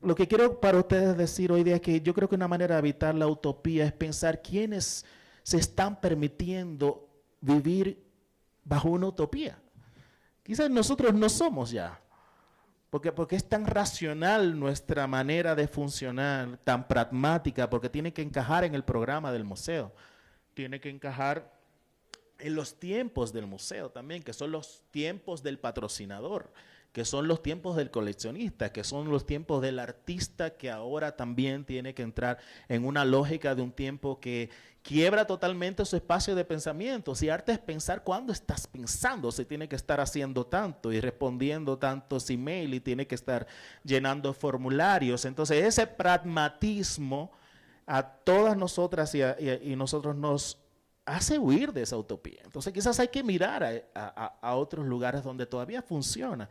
lo que quiero para ustedes decir hoy día es que yo creo que una manera de evitar la utopía es pensar quiénes se están permitiendo vivir bajo una utopía. Quizás nosotros no somos ya, porque es tan racional nuestra manera de funcionar, tan pragmática, porque tiene que encajar en el programa del museo. Tiene que encajar en los tiempos del museo también, que son los tiempos del patrocinador, que son los tiempos del coleccionista, que son los tiempos del artista, que ahora también tiene que entrar en una lógica de un tiempo que quiebra totalmente su espacio de pensamiento. Si arte es pensar, ¿cuándo estás pensando? Se tiene que estar haciendo tanto y respondiendo tantos emails y tiene que estar llenando formularios. Entonces ese pragmatismo a todas nosotras y nosotros nos hace huir de esa utopía. Entonces quizás hay que mirar a otros lugares donde todavía funciona.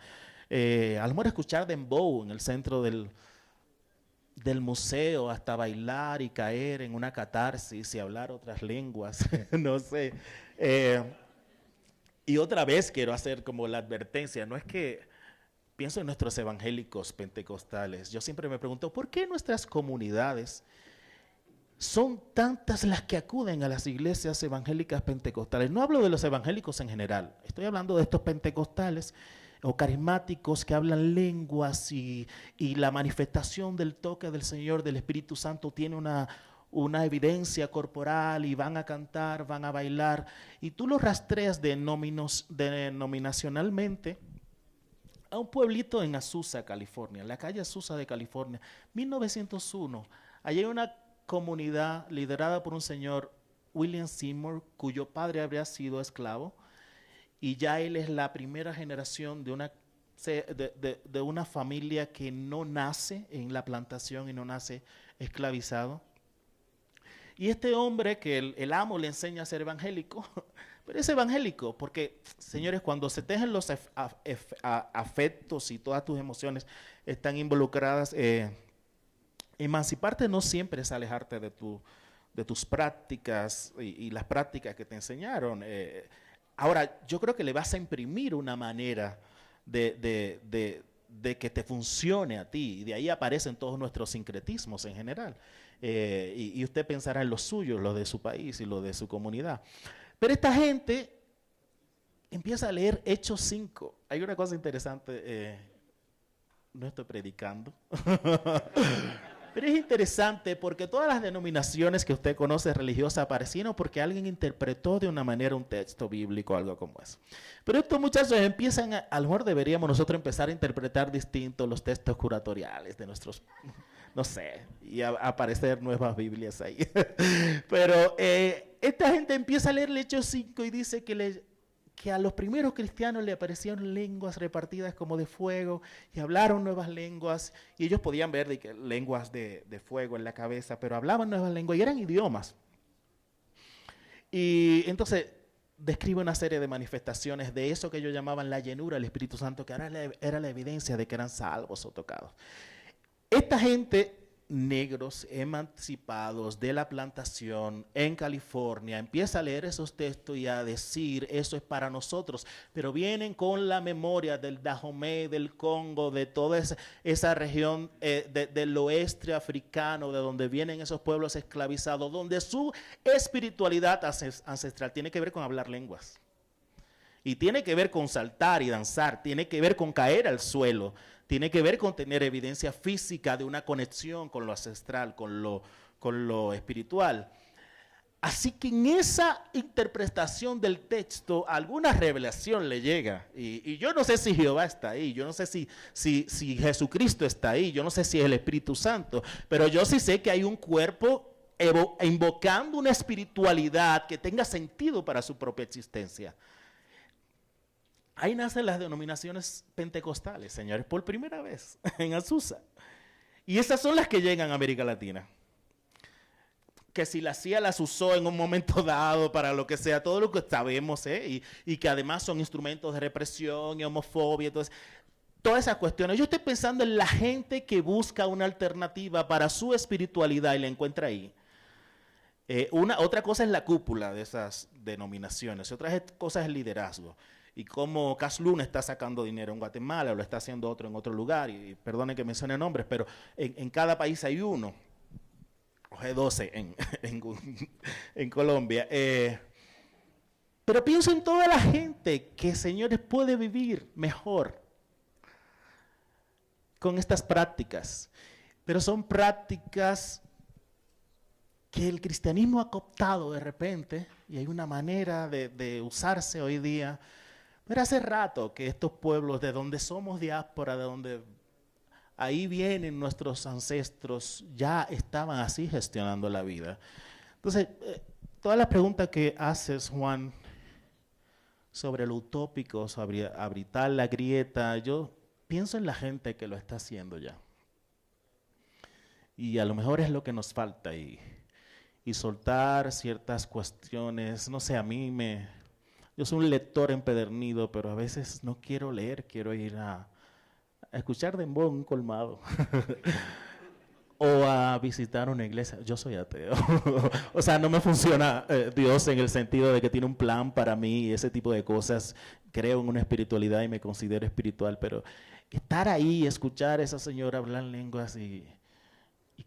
A lo mejor escuchar dembow en el centro del museo, hasta bailar y caer en una catarsis y hablar otras lenguas, no sé. Y otra vez quiero hacer como la advertencia, no es que pienso en nuestros evangélicos pentecostales. Yo siempre me pregunto, ¿por qué nuestras comunidades son tantas las que acuden a las iglesias evangélicas pentecostales? No hablo de los evangélicos en general, estoy hablando de estos pentecostales o carismáticos que hablan lenguas y la manifestación del toque del Señor, del Espíritu Santo, tiene una evidencia corporal y van a cantar, van a bailar, y tú los rastreas denominacionalmente a un pueblito en Azusa, California, la calle Azusa de California, 1901. Allí hay una comunidad liderada por un señor, William Seymour, cuyo padre habría sido esclavo, y ya él es la primera generación de una familia que no nace en la plantación y no nace esclavizado. Y este hombre que el amo le enseña a ser evangélico, pero es evangélico porque, señores, cuando se tejen los afectos y todas tus emociones están involucradas, emanciparte no siempre es alejarte de tus prácticas y las prácticas que te enseñaron. Ahora, yo creo que le vas a imprimir una manera de que te funcione a ti, y de ahí aparecen todos nuestros sincretismos en general. Y usted pensará en los suyos, los de su país y los de su comunidad. Pero esta gente empieza a leer Hechos 5. Hay una cosa interesante, no estoy predicando, pero es interesante porque todas las denominaciones que usted conoce religiosas aparecieron porque alguien interpretó de una manera un texto bíblico o algo como eso. Pero estos muchachos empiezan, a lo mejor deberíamos nosotros empezar a interpretar distintos los textos curatoriales de nuestros, no sé, y a aparecer nuevas Biblias ahí. Pero esta gente empieza a leer Hechos 5 y dice que a los primeros cristianos le aparecieron lenguas repartidas como de fuego y hablaron nuevas lenguas, y ellos podían ver lenguas de fuego en la cabeza, pero hablaban nuevas lenguas y eran idiomas. Y entonces describe una serie de manifestaciones de eso que ellos llamaban la llenura del Espíritu Santo, que era la evidencia de que eran salvos o tocados. Esta gente, negros, emancipados de la plantación en California, empieza a leer esos textos y a decir, eso es para nosotros, pero vienen con la memoria del Dahomey, del Congo, de toda esa región del oeste africano, de donde vienen esos pueblos esclavizados, donde su espiritualidad ancestral tiene que ver con hablar lenguas. Y tiene que ver con saltar y danzar, tiene que ver con caer al suelo, tiene que ver con tener evidencia física de una conexión con lo ancestral, con lo espiritual. Así que en esa interpretación del texto, alguna revelación le llega. Y yo no sé si Jehová está ahí, yo no sé si Jesucristo está ahí, yo no sé si es el Espíritu Santo, pero yo sí sé que hay un cuerpo invocando una espiritualidad que tenga sentido para su propia existencia. Ahí nacen las denominaciones pentecostales, señores, por primera vez en Azusa. Y esas son las que llegan a América Latina. Que si la CIA las usó en un momento dado para lo que sea, todo lo que sabemos, y que además son instrumentos de represión y homofobia, entonces, todas esas cuestiones. Yo estoy pensando en la gente que busca una alternativa para su espiritualidad y la encuentra ahí. Otra cosa es la cúpula de esas denominaciones, otra cosa es el liderazgo. Y cómo Cas Luna está sacando dinero en Guatemala, o lo está haciendo otro en otro lugar, y perdonen que mencione nombres, pero en cada país hay uno, o G12 en Colombia. Pero pienso en toda la gente que, señores, puede vivir mejor con estas prácticas, pero son prácticas que el cristianismo ha cooptado de repente, y hay una manera de usarse hoy día. Pero hace rato que estos pueblos de donde somos diáspora, de donde ahí vienen nuestros ancestros, ya estaban así gestionando la vida. Entonces, todas las preguntas que haces, Juan, sobre lo utópico, sobre habitar la grieta, yo pienso en la gente que lo está haciendo ya. Y a lo mejor es lo que nos falta, y soltar ciertas cuestiones, no sé, yo soy un lector empedernido, pero a veces no quiero leer, quiero ir a escuchar dembow en un colmado o a visitar una iglesia. Yo soy ateo. O sea, no me funciona Dios en el sentido de que tiene un plan para mí y ese tipo de cosas. Creo en una espiritualidad y me considero espiritual, pero estar ahí, escuchar a esa señora hablar lenguas y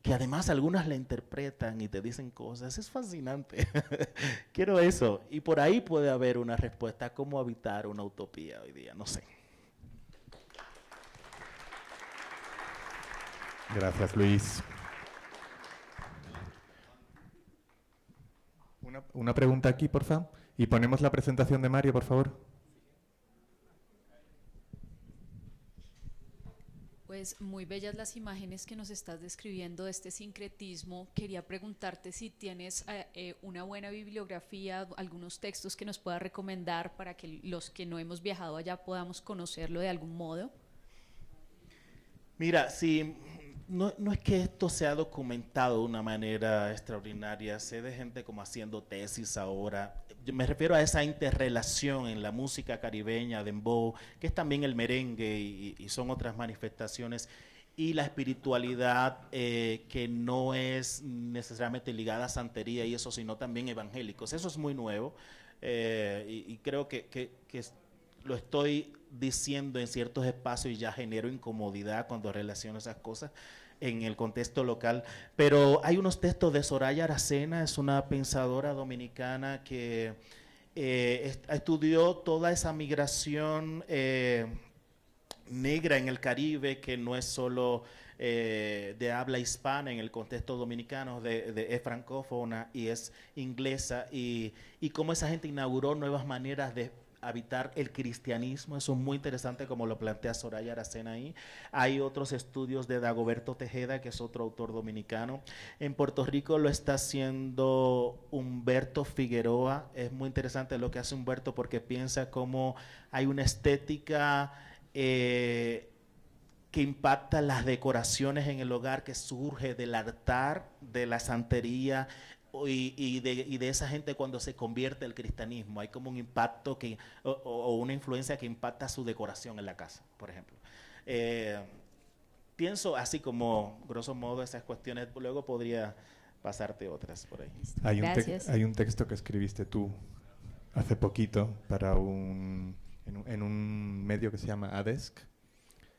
que además algunas la interpretan y te dicen cosas, es fascinante. Quiero eso. Y por ahí puede haber una respuesta a cómo habitar una utopía hoy día, no sé. Gracias, Luis. Una pregunta aquí, por favor. Y ponemos la presentación de Mario, por favor. Pues muy bellas las imágenes que nos estás describiendo de este sincretismo. Quería preguntarte si tienes una buena bibliografía, algunos textos que nos puedas recomendar para que los que no hemos viajado allá podamos conocerlo de algún modo. Mira, sí, no es que esto se ha documentado de una manera extraordinaria. Sé de gente como haciendo tesis ahora. Yo me refiero a esa interrelación en la música caribeña, dembow, que es también el merengue y son otras manifestaciones, y la espiritualidad que no es necesariamente ligada a santería y eso, sino también evangélicos. Eso es muy nuevo y creo que lo estoy diciendo en ciertos espacios y ya genero incomodidad cuando relaciono esas cosas en el contexto local, pero hay unos textos de Soraya Aracena, es una pensadora dominicana que estudió toda esa migración negra en el Caribe, que no es solo de habla hispana en el contexto dominicano, es francófona y es inglesa, y cómo esa gente inauguró nuevas maneras de habitar el cristianismo. Eso es muy interesante, como lo plantea Soraya Aracena ahí. Hay otros estudios de Dagoberto Tejeda, que es otro autor dominicano. En Puerto Rico lo está haciendo Humberto Figueroa. Es muy interesante lo que hace Humberto, porque piensa cómo hay una estética que impacta las decoraciones en el hogar, que surge del altar, de la santería y de esa gente cuando se convierte al cristianismo. Hay como un impacto o una influencia que impacta su decoración en la casa, por ejemplo. Pienso así como, grosso modo, esas cuestiones. Luego podría pasarte otras por ahí. Gracias. Hay un texto que escribiste tú hace poquito para en un medio que se llama Adesc,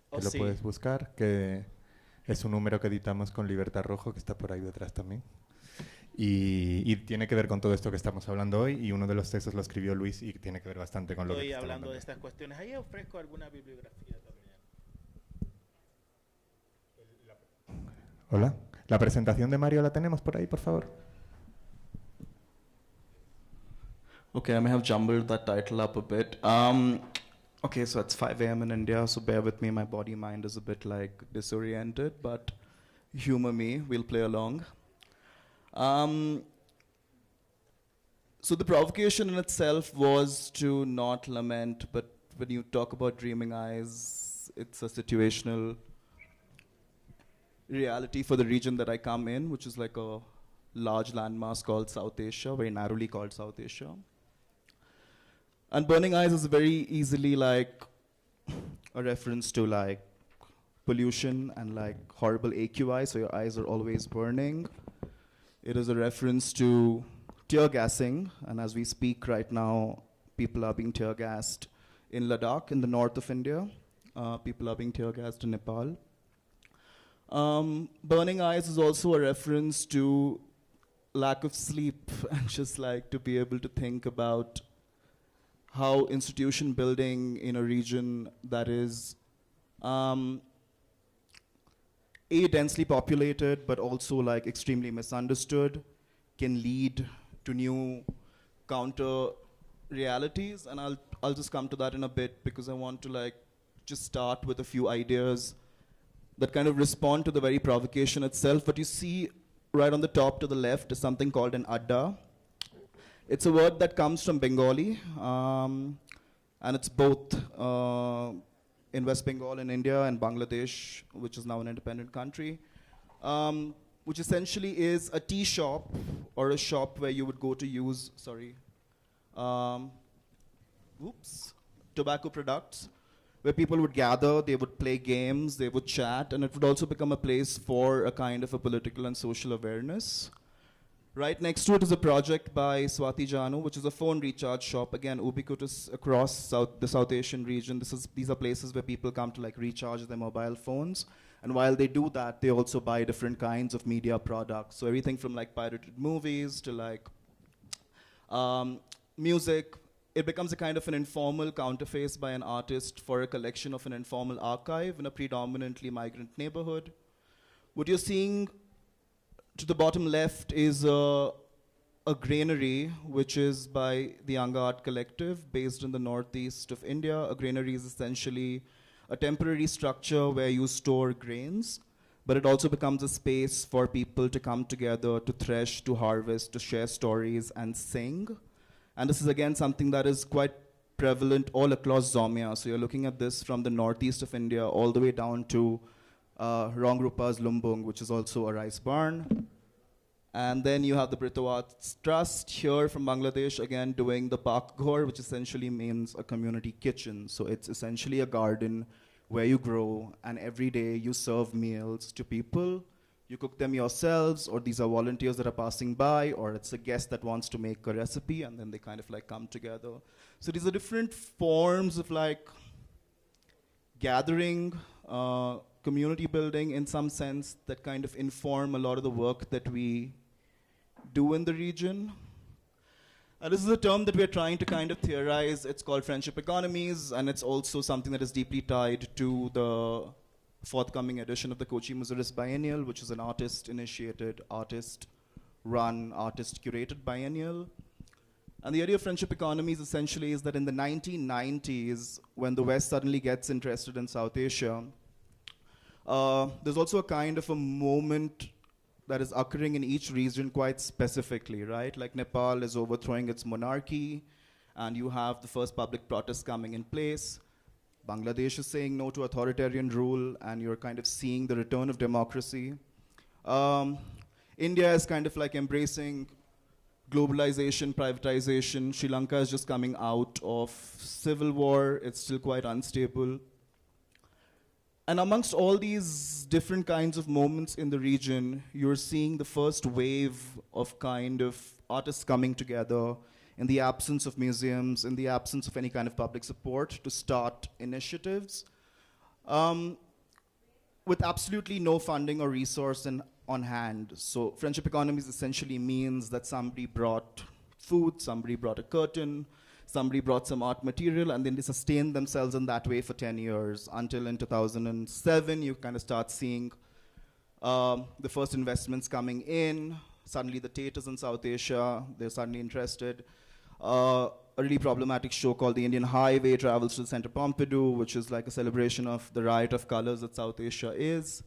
que lo puedes buscar, que es un número que editamos con Libertad Rojo, que está por ahí detrás también. Y tiene que ver con todo esto que estamos hablando hoy, y uno de los textos lo escribió Luis y tiene que ver bastante con lo que estoy hablando de estas cuestiones. Ahí ofrezco alguna bibliografía también. Hola. La presentación de Mario la tenemos por ahí, por favor. Okay, I may have jumbled that title up a bit. Okay, so it's 5 a.m. in India, so bear with me. My body mind is a bit like disoriented, but humor me. We'll play along. So the provocation in itself was to not lament, but when you talk about Dreaming Eyes, it's a situational reality for the region that I come in, which is like a large landmass called South Asia, very narrowly called South Asia. And Burning Eyes is very easily like a reference to like pollution and like horrible AQI, so your eyes are always burning. It is a reference to tear gassing, and as we speak right now, people are being tear gassed in Ladakh, in the north of India. People are being tear gassed in Nepal. Burning Eyes is also a reference to lack of sleep, and just like to be able to think about how institution building in a region that is densely populated, but also like extremely misunderstood, can lead to new counter realities. And I'll just come to that in a bit, because I want to like just start with a few ideas that kind of respond to the very provocation itself. What you see right on the top to the left is something called an adda. It's a word that comes from Bengali, and it's both in West Bengal in India and Bangladesh, which is now an independent country, which essentially is a tea shop or a shop where you would go to use, tobacco products, where people would gather, they would play games, they would chat, and it would also become a place for a kind of a political and social awareness. Right next to it is a project by Swati Janu, which is a phone recharge shop, again ubiquitous across the South Asian region. These are places where people come to like recharge their mobile phones, and while they do that, they also buy different kinds of media products. So everything from like pirated movies to like music. It becomes a kind of an informal counterface by an artist for a collection of an informal archive in a predominantly migrant neighborhood. What you're seeing to the bottom left is a granary, which is by the Young Art Collective, based in the northeast of India. A granary is essentially a temporary structure where you store grains, but it also becomes a space for people to come together, to thresh, to harvest, to share stories, and sing. And this is, again, something that is quite prevalent all across Zomia. So you're looking at this from the northeast of India all the way down to Rongrupa's Lumbung, which is also a rice barn. And then you have the Britawat Trust here from Bangladesh, again doing the Pakghor, which essentially means a community kitchen. So it's essentially a garden where you grow, and every day you serve meals to people. You cook them yourselves, or these are volunteers that are passing by, or it's a guest that wants to make a recipe, and then they kind of like come together. So these are different forms of like gathering, community building in some sense, that kind of inform a lot of the work that we do in the region. This is a term that we're trying to kind of theorize. It's called friendship economies, and it's also something that is deeply tied to the forthcoming edition of the Kochi Muziris Biennial, which is an artist-initiated, artist-run, artist-curated biennial. And the idea of friendship economies essentially is that in the 1990s, when the West suddenly gets interested in South Asia, there's also a kind of a moment that is occurring in each region quite specifically, right? Like Nepal is overthrowing its monarchy, and you have the first public protests coming in place. Bangladesh is saying no to authoritarian rule, and you're kind of seeing the return of democracy. India is kind of like embracing globalization, privatization. Sri Lanka is just coming out of civil war. It's still quite unstable. And amongst all these different kinds of moments in the region, you're seeing the first wave of kind of artists coming together in the absence of museums, in the absence of any kind of public support, to start initiatives with absolutely no funding or resource on hand. So friendship economies essentially means that somebody brought food, somebody brought a curtain, somebody brought some art material, and then they sustained themselves in that way for 10 years, until in 2007 you kind of start seeing the first investments coming in. Suddenly the Tate is in South Asia, they're suddenly interested. A really problematic show called The Indian Highway travels to the Centre Pompidou, which is like a celebration of the riot of colors that South Asia is.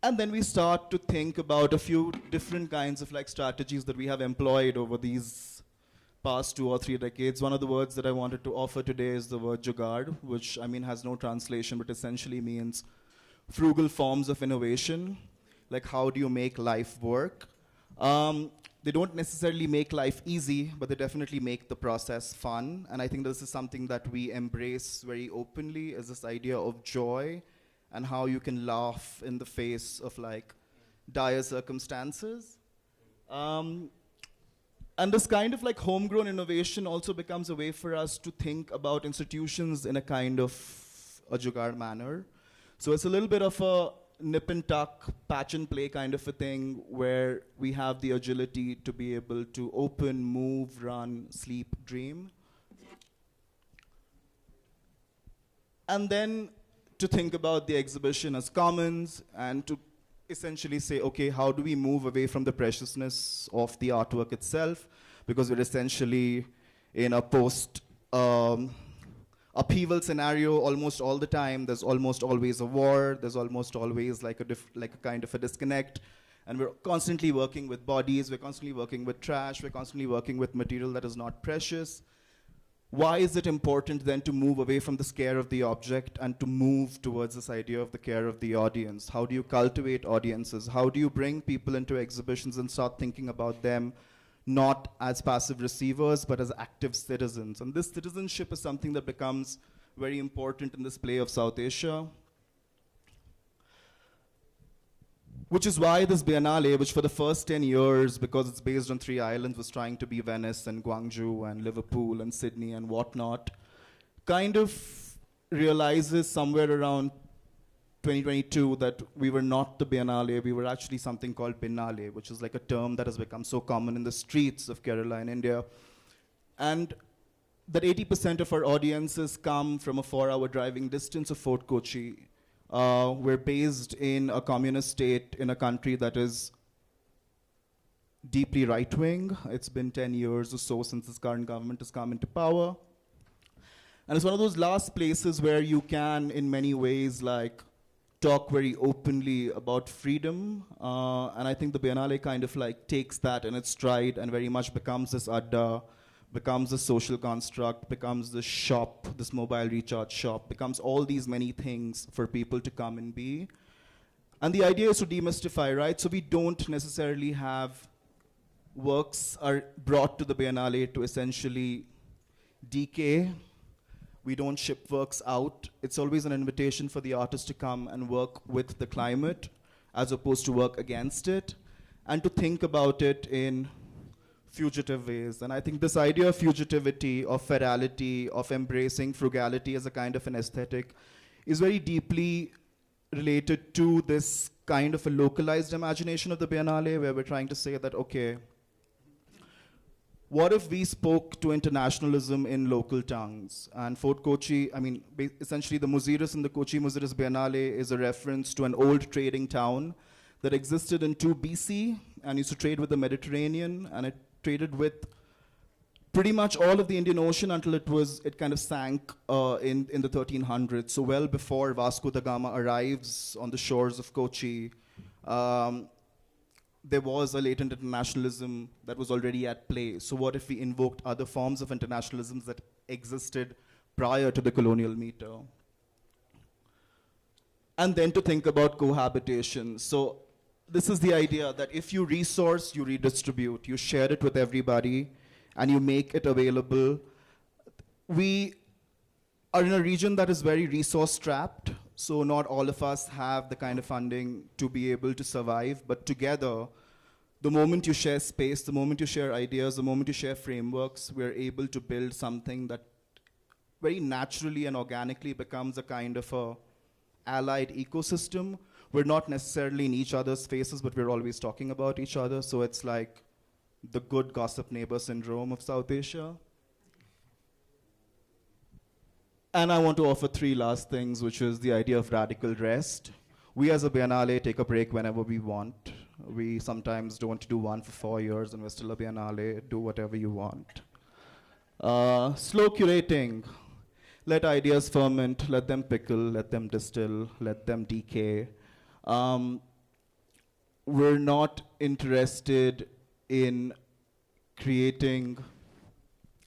And then we start to think about a few different kinds of like strategies that we have employed over these past 2 or 3 decades. One of the words that I wanted to offer today is the word jugaad, which I mean has no translation, but essentially means frugal forms of innovation. Like, how do you make life work? They don't necessarily make life easy, but they definitely make the process fun. And I think this is something that we embrace very openly, is this idea of joy and how you can laugh in the face of like dire circumstances. And this kind of like homegrown innovation also becomes a way for us to think about institutions in a kind of a jugaad manner. So it's a little bit of a nip and tuck, patch and play kind of a thing, where we have the agility to be able to open, move, run, sleep, dream. And then to think about the exhibition as commons, and to essentially say, okay, how do we move away from the preciousness of the artwork itself? Because we're essentially in a post upheaval scenario almost all the time. There's almost always a war. There's almost always like a kind of a disconnect. And we're constantly working with bodies. We're constantly working with trash. We're constantly working with material that is not precious. Why is it important then to move away from the scare of the object and to move towards this idea of the care of the audience? How do you cultivate audiences? How do you bring people into exhibitions and start thinking about them not as passive receivers, but as active citizens? And this citizenship is something that becomes very important in this play of South Asia. Which is why this Biennale, which for the first 10 years, because it's based on 3 islands, was trying to be Venice and Gwangju and Liverpool and Sydney and whatnot, kind of realizes somewhere around 2022 that we were not the Biennale, we were actually something called Biennale, which is like a term that has become so common in the streets of Kerala and India. And that 80% of our audiences come from a 4-hour driving distance of Fort Kochi. We're based in a communist state in a country that is deeply right-wing. It's been 10 years or so since this current government has come into power. And it's one of those last places where you can, in many ways, like, talk very openly about freedom. And I think the Biennale kind of like takes that in its stride and very much becomes this adda, becomes a social construct, becomes this shop, this mobile recharge shop, becomes all these many things for people to come and be. And the idea is to demystify, right? So we don't necessarily have works are brought to the Biennale to essentially decay. We don't ship works out. It's always an invitation for the artist to come and work with the climate as opposed to work against it, and to think about it in fugitive ways. And I think this idea of fugitivity, of ferality, of embracing frugality as a kind of an aesthetic is very deeply related to this kind of a localized imagination of the Biennale, where we're trying to say that, okay, what if we spoke to internationalism in local tongues? And Fort Kochi, I mean, essentially the Muziris in the Kochi Muziris Biennale is a reference to an old trading town that existed in 2 BC and used to trade with the Mediterranean, and it traded with pretty much all of the Indian Ocean until it kind of sank in the 1300s. So well before Vasco da Gama arrives on the shores of Kochi, there was a latent internationalism that was already at play. So what if we invoked other forms of internationalisms that existed prior to the colonial meter? And then to think about cohabitation. So this is the idea that if you resource, you redistribute, you share it with everybody, and you make it available. We are in a region that is very resource strapped, so not all of us have the kind of funding to be able to survive, but together, the moment you share space, the moment you share ideas, the moment you share frameworks, we're able to build something that very naturally and organically becomes a kind of a allied ecosystem. We're not necessarily in each other's faces, but we're always talking about each other, so it's like the good gossip neighbor syndrome of South Asia. And I want to offer 3 last things, which is the idea of radical rest. We as a Biennale take a break whenever we want. We sometimes don't want to do one for 4 years and we're still a Biennale, do whatever you want. Slow curating. Let ideas ferment, let them pickle, let them distill, let them decay. We're not interested in creating,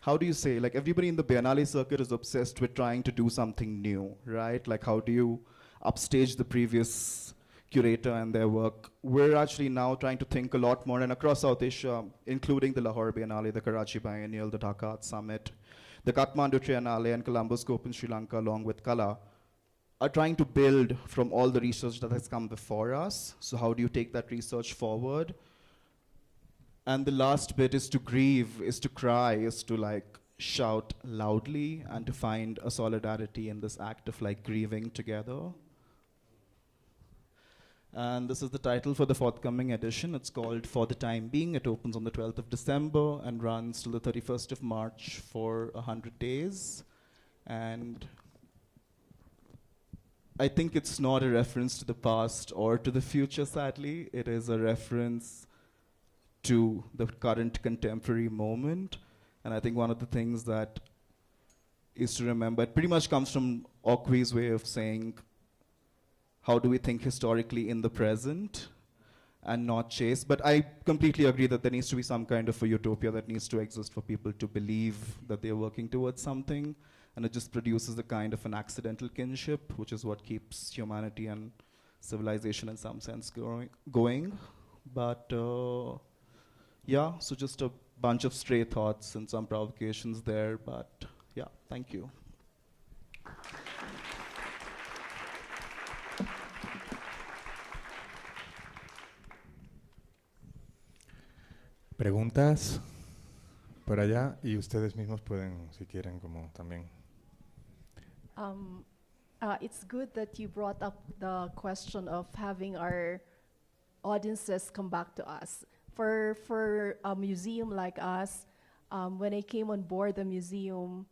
how do you say, like everybody in the Biennale circuit is obsessed with trying to do something new, right? Like how do you upstage the previous curator and their work? We're actually now trying to think a lot more, and across South Asia, including the Lahore Biennale, the Karachi Biennial, the Dhaka Art Summit, the Kathmandu Triennale, and Colombo Scope in Sri Lanka, along with Kala, are trying to build from all the research that has come before us. So how do you take that research forward? And the last bit is to grieve, is to cry, is to like shout loudly, and to find a solidarity in this act of like grieving together. And this is the title for the forthcoming edition. It's called For the Time Being. It opens on the 12th of December and runs till the 31st of March for 100 days. And I think it's not a reference to the past or to the future, sadly. It is a reference to the current contemporary moment. And I think one of the things that is to remember, it pretty much comes from Okwi's way of saying, how do we think historically in the present and not chase? But I completely agree that there needs to be some kind of a utopia that needs to exist for people to believe that they're working towards something. And it just produces a kind of an accidental kinship, which is what keeps humanity and civilization in some sense going. But yeah, so just a bunch of stray thoughts and some provocations there, but yeah, thank you. Preguntas por allá, y ustedes mismos pueden, si quieren, como también. It's good that you brought up the question of having our audiences come back to us. For a museum like us, when I came on board the museum,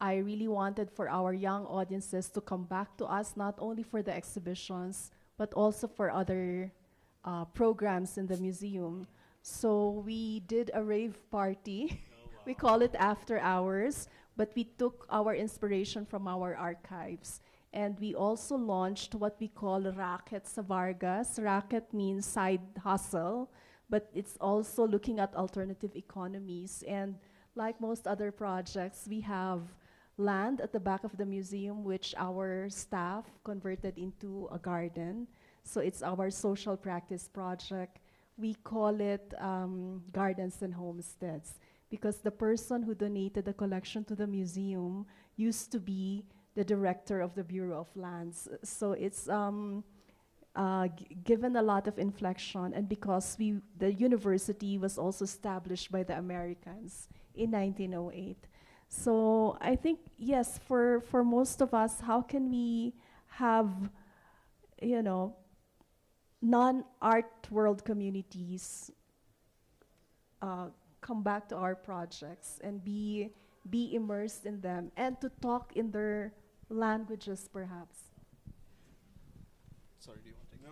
I really wanted for our young audiences to come back to us, not only for the exhibitions, but also for other programs in the museum. So we did a rave party. We call it After Hours, but we took our inspiration from our archives. And we also launched what we call Racket sa Vargas. Racket means side hustle, but it's also looking at alternative economies. And like most other projects, we have land at the back of the museum, which our staff converted into a garden. So it's our social practice project. We call it Gardens and Homesteads, because the person who donated the collection to the museum used to be the director of the Bureau of Lands. So it's given a lot of inflection, and because the university was also established by the Americans in 1908. So I think, yes, for most of us, how can we have you know, non-art world communities come back to our projects and be immersed in them and to talk in their languages, perhaps. Sorry, do you want to take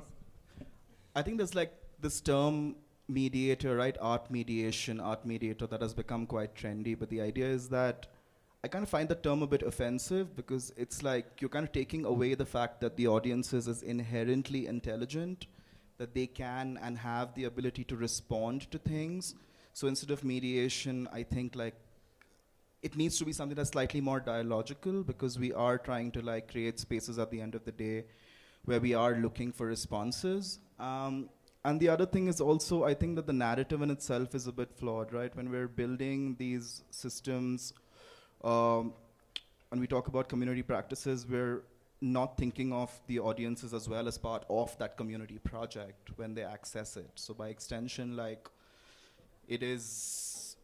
this? I think there's like this term mediator, right? Art mediation, art mediator, that has become quite trendy. But the idea is that I kind of find the term a bit offensive because it's like you're kind of taking away the fact that the audiences is inherently intelligent, that they can and have the ability to respond to things. So instead of mediation, I think like it needs to be something that's slightly more dialogical, because we are trying to like create spaces at the end of the day where we are looking for responses. And the other thing is also, I think that the narrative in itself is a bit flawed, right? When we're building these systems, when we talk about community practices, we're not thinking of the audiences as well as part of that community project when they access it. So by extension, like, it is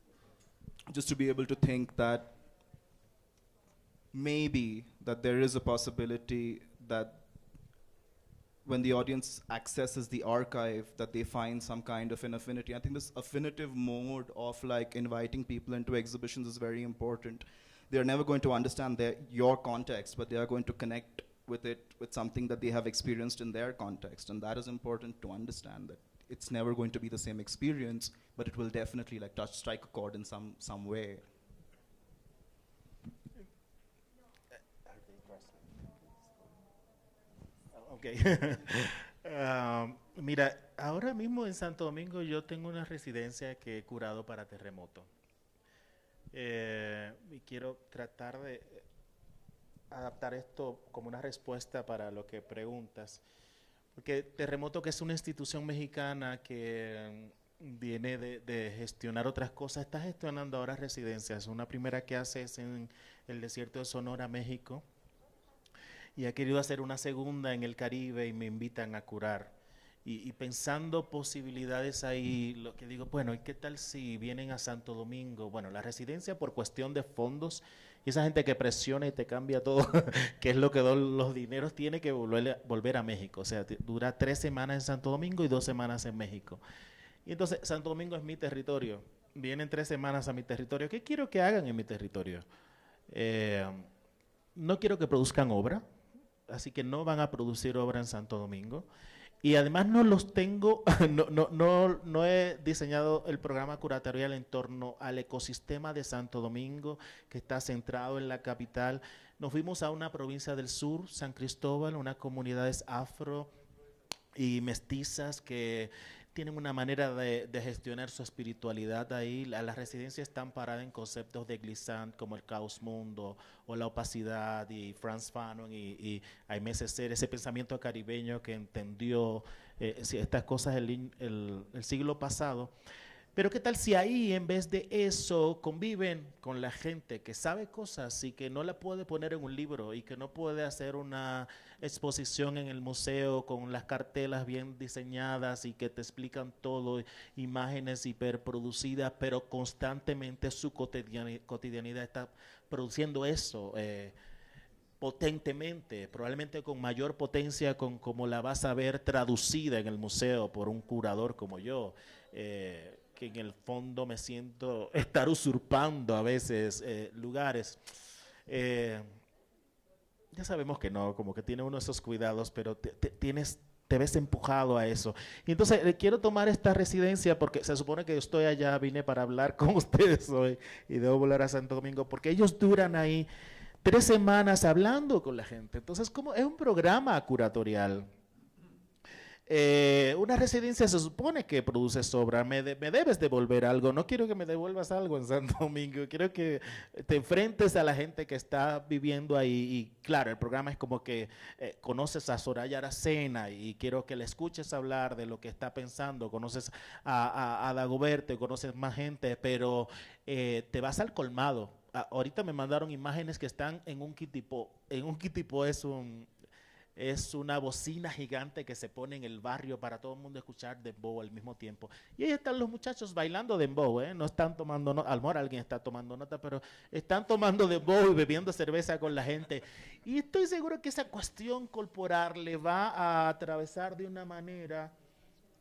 just to be able to think that maybe that there is a possibility that when the audience accesses the archive, that they find some kind of an affinity. I think this affinitive mode of like inviting people into exhibitions is very important. They're never going to understand your context, but they are going to connect with it with something that they have experienced in their context. And that is important to understand, that it's never going to be the same experience, but it will definitely like strike a chord in some way. Okay. Mira, ahora mismo en Santo Domingo yo tengo una residencia que he curado para terremoto. Y quiero tratar de adaptar esto como una respuesta para lo que preguntas. Porque Terremoto, que es una institución mexicana que viene de gestionar otras cosas, está gestionando ahora residencias. Una primera que hace es en el desierto de Sonora, México. Y ha querido hacer una segunda en el Caribe y me invitan a curar. Y pensando posibilidades ahí, lo que digo, bueno, ¿y qué tal si vienen a Santo Domingo? Bueno, la residencia por cuestión de fondos, y esa gente que presiona y te cambia todo, que es lo que los dineros, tiene que volver a México. O sea, dura 3 semanas en Santo Domingo y 2 semanas en México. Y entonces Santo Domingo es mi territorio. Vienen 3 semanas a mi territorio. ¿Qué quiero que hagan en mi territorio? No quiero que produzcan obra, así que no van a producir obra en Santo Domingo. Y además no los tengo, no he diseñado el programa curatorial en torno al ecosistema de Santo Domingo, que está centrado en la capital. Nos fuimos a una provincia del sur, San Cristóbal, unas comunidades afro y mestizas que tienen una manera de gestionar su espiritualidad ahí. Las residencias están paradas en conceptos de Glissant como el caos mundo o la opacidad, y Frantz Fanon y Aimé Césaire, ese pensamiento caribeño que entendió estas cosas el siglo pasado. Pero ¿qué tal si ahí, en vez de eso, conviven con la gente que sabe cosas y que no la puede poner en un libro y que no puede hacer una exposición en el museo con las cartelas bien diseñadas y que te explican todo, imágenes hiperproducidas, pero constantemente su cotidianidad está produciendo eso potentemente, probablemente con mayor potencia como la vas a ver traducida en el museo por un curador como yo, que en el fondo me siento estar usurpando a veces lugares. Ya sabemos que no, como que tiene uno esos cuidados, pero te ves empujado a eso. Y entonces quiero tomar esta residencia porque se supone que yo estoy allá, vine para hablar con ustedes hoy y debo volar a Santo Domingo, porque ellos duran ahí 3 semanas hablando con la gente. Entonces, como es un programa curatorial. Una residencia se supone que produce obra. Me debes devolver algo. No quiero que me devuelvas algo en Santo Domingo. Quiero que te enfrentes a la gente que está viviendo ahí. Y claro, el programa es como que conoces a Soraya Aracena y quiero que le escuches hablar de lo que está pensando. Conoces a Dagoberto, conoces más gente, pero te vas al colmado. Ahorita me mandaron imágenes que están en un kitipo. En un kitipo es es una bocina gigante que se pone en el barrio para todo el mundo escuchar dembow al mismo tiempo. Y ahí están los muchachos bailando dembow, ¿eh? No están tomando nota, a lo mejor alguien está tomando nota, pero están tomando dembow y bebiendo cerveza con la gente. Y estoy seguro que esa cuestión corporal le va a atravesar de una manera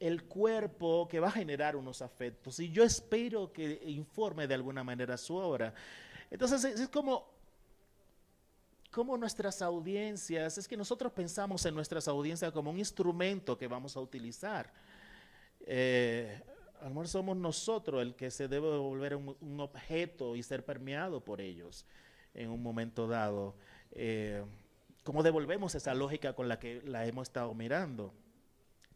el cuerpo que va a generar unos afectos. Y yo espero que informe de alguna manera su obra. Entonces es como nuestras audiencias, es que nosotros pensamos en nuestras audiencias como un instrumento que vamos a utilizar. A lo mejor somos nosotros el que se debe volver un objeto y ser permeado por ellos en un momento dado. ¿Cómo devolvemos esa lógica con la que la hemos estado mirando?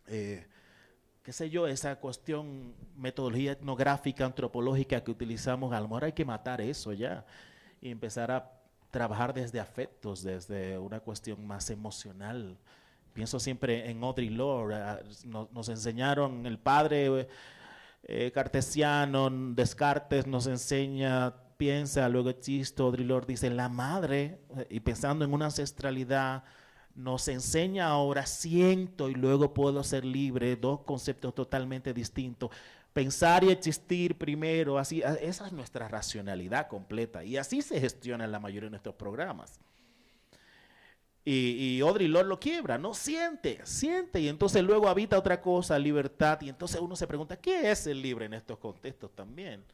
Qué sé yo, esa cuestión, metodología etnográfica, antropológica que utilizamos, a lo mejor hay que matar eso ya y empezar a trabajar desde afectos, desde una cuestión más emocional. Pienso siempre en Audre Lorde. Nos enseñaron, el padre cartesiano, Descartes nos enseña, piensa, luego existe. Audre Lorde dice, la madre, y pensando en una ancestralidad, nos enseña ahora siento y luego puedo ser libre, dos conceptos totalmente distintos. Pensar y existir primero, así, esa es nuestra racionalidad completa y así se gestiona en la mayoría de nuestros programas. Y Audre Lorde lo quiebra, ¿no? Siente y entonces luego habita otra cosa, libertad, y entonces uno se pregunta, ¿qué es el libre en estos contextos también?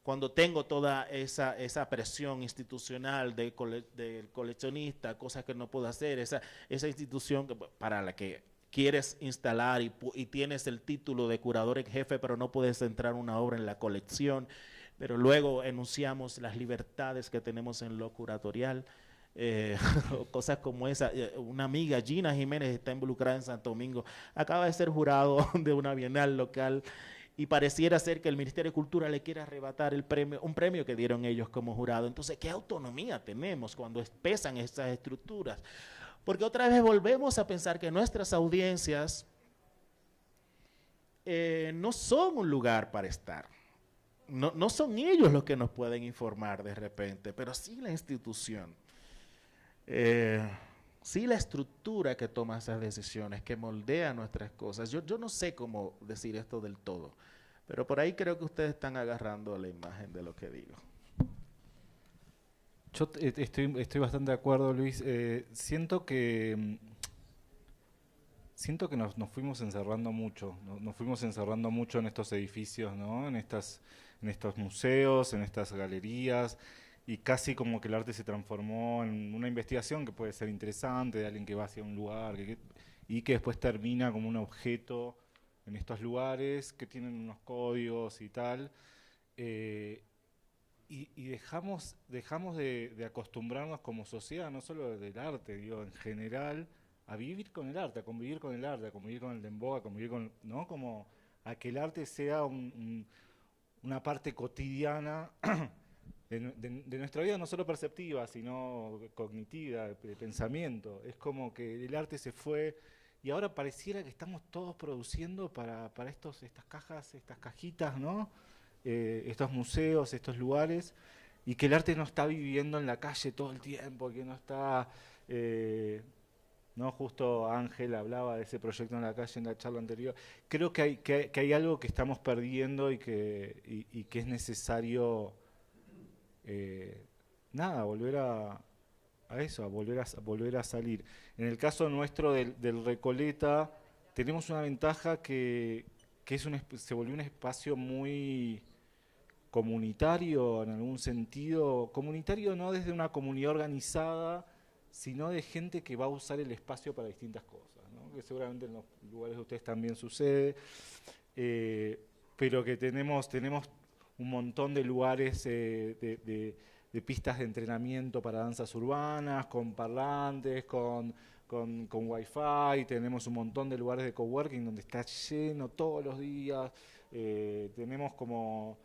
Cuando tengo toda esa presión institucional del coleccionista, cosas que no puedo hacer, esa institución para la que quieres instalar y tienes el título de curador en jefe, pero no puedes entrar una obra en la colección, pero luego enunciamos las libertades que tenemos en lo curatorial, cosas como esa. Una amiga, Gina Jiménez, está involucrada en Santo Domingo, acaba de ser jurado de una bienal local y pareciera ser que el Ministerio de Cultura le quiere arrebatar el premio, un premio que dieron ellos como jurado. Entonces, ¿qué autonomía tenemos cuando pesan estas estructuras? Porque otra vez volvemos a pensar que nuestras audiencias no son un lugar para estar. No son ellos los que nos pueden informar de repente, pero sí la institución. Sí la estructura que toma esas decisiones, que moldea nuestras cosas. Yo no sé cómo decir esto del todo, pero por ahí creo que ustedes están agarrando la imagen de lo que digo. Yo estoy bastante de acuerdo, Luis. Siento que nos fuimos encerrando mucho. Nos fuimos encerrando mucho en estos edificios, ¿no? En estos museos, en estas galerías, y casi como que el arte se transformó en una investigación que puede ser interesante, de alguien que va hacia un lugar y que después termina como un objeto en estos lugares que tienen unos códigos y tal. Y dejamos de acostumbrarnos como sociedad, no solo del arte, digo, en general, a vivir con el arte, a convivir con el arte, a convivir con el dembow, a convivir con, ¿no? Como a que el arte sea una parte cotidiana de nuestra vida, no solo perceptiva, sino cognitiva, de pensamiento. Es como que el arte se fue y ahora pareciera que estamos todos produciendo para estas cajas, estas cajitas, ¿no? Estos museos, estos lugares, y que el arte no está viviendo en la calle todo el tiempo, que no está, no, justo Ángel hablaba de ese proyecto en la calle en la charla anterior. Creo que hay algo que estamos perdiendo y que es necesario, volver a eso, a volver a salir. En el caso nuestro del Recoleta, tenemos una ventaja que se volvió un espacio muy comunitario en algún sentido, comunitario no desde una comunidad organizada, sino de gente que va a usar el espacio para distintas cosas, ¿no? Que seguramente en los lugares de ustedes también sucede, pero que tenemos un montón de lugares de pistas de entrenamiento para danzas urbanas, con parlantes, con wifi, tenemos un montón de lugares de coworking donde está lleno todos los días, tenemos como,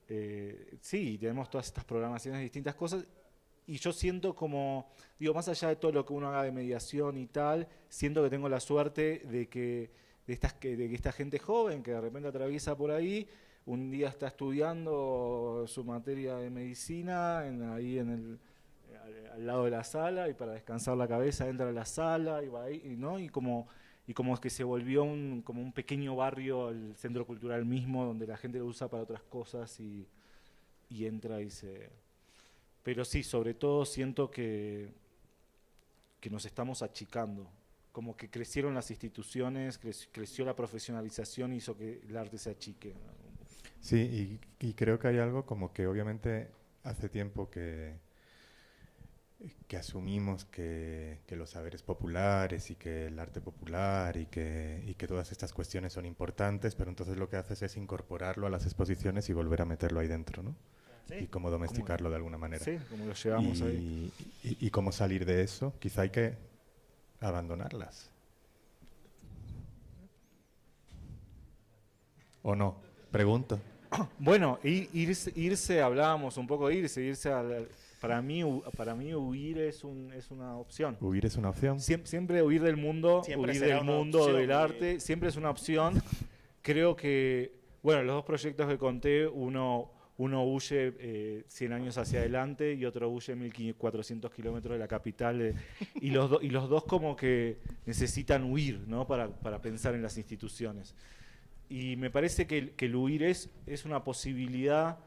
tenemos todas estas programaciones de distintas cosas, y yo siento como, digo, más allá de todo lo que uno haga de mediación y tal, siento que tengo la suerte de que esta gente joven que de repente atraviesa por ahí, un día está estudiando su materia de medicina ahí al lado de la sala, y para descansar la cabeza entra a la sala y va ahí, ¿no? Y como que se volvió como un pequeño barrio, el centro cultural mismo, donde la gente lo usa para otras cosas y entra y se... Pero sí, sobre todo siento que nos estamos achicando, como que crecieron las instituciones, creció la profesionalización y hizo que el arte se achique. Sí, y creo que hay algo como que obviamente hace tiempo que asumimos que los saberes populares y que el arte popular y que todas estas cuestiones son importantes, pero entonces lo que haces es incorporarlo a las exposiciones y volver a meterlo ahí dentro, ¿no? Sí, y como domesticarlo de alguna manera. Sí, como lo llevamos ahí. Y cómo salir de eso, quizá hay que abandonarlas. ¿O no? Pregunto. Bueno, irse, hablábamos un poco de irse para mí huir es una opción. ¿Huir es una opción? Siempre huir del mundo, Siempre huir será del una mundo, opción, del arte, siempre es una opción. Creo que, bueno, los dos proyectos que conté, uno huye 100 años hacia adelante y otro huye 1400 kilómetros de la capital. Y los dos como que necesitan huir, ¿no? Para pensar en las instituciones. Y me parece que el huir es una posibilidad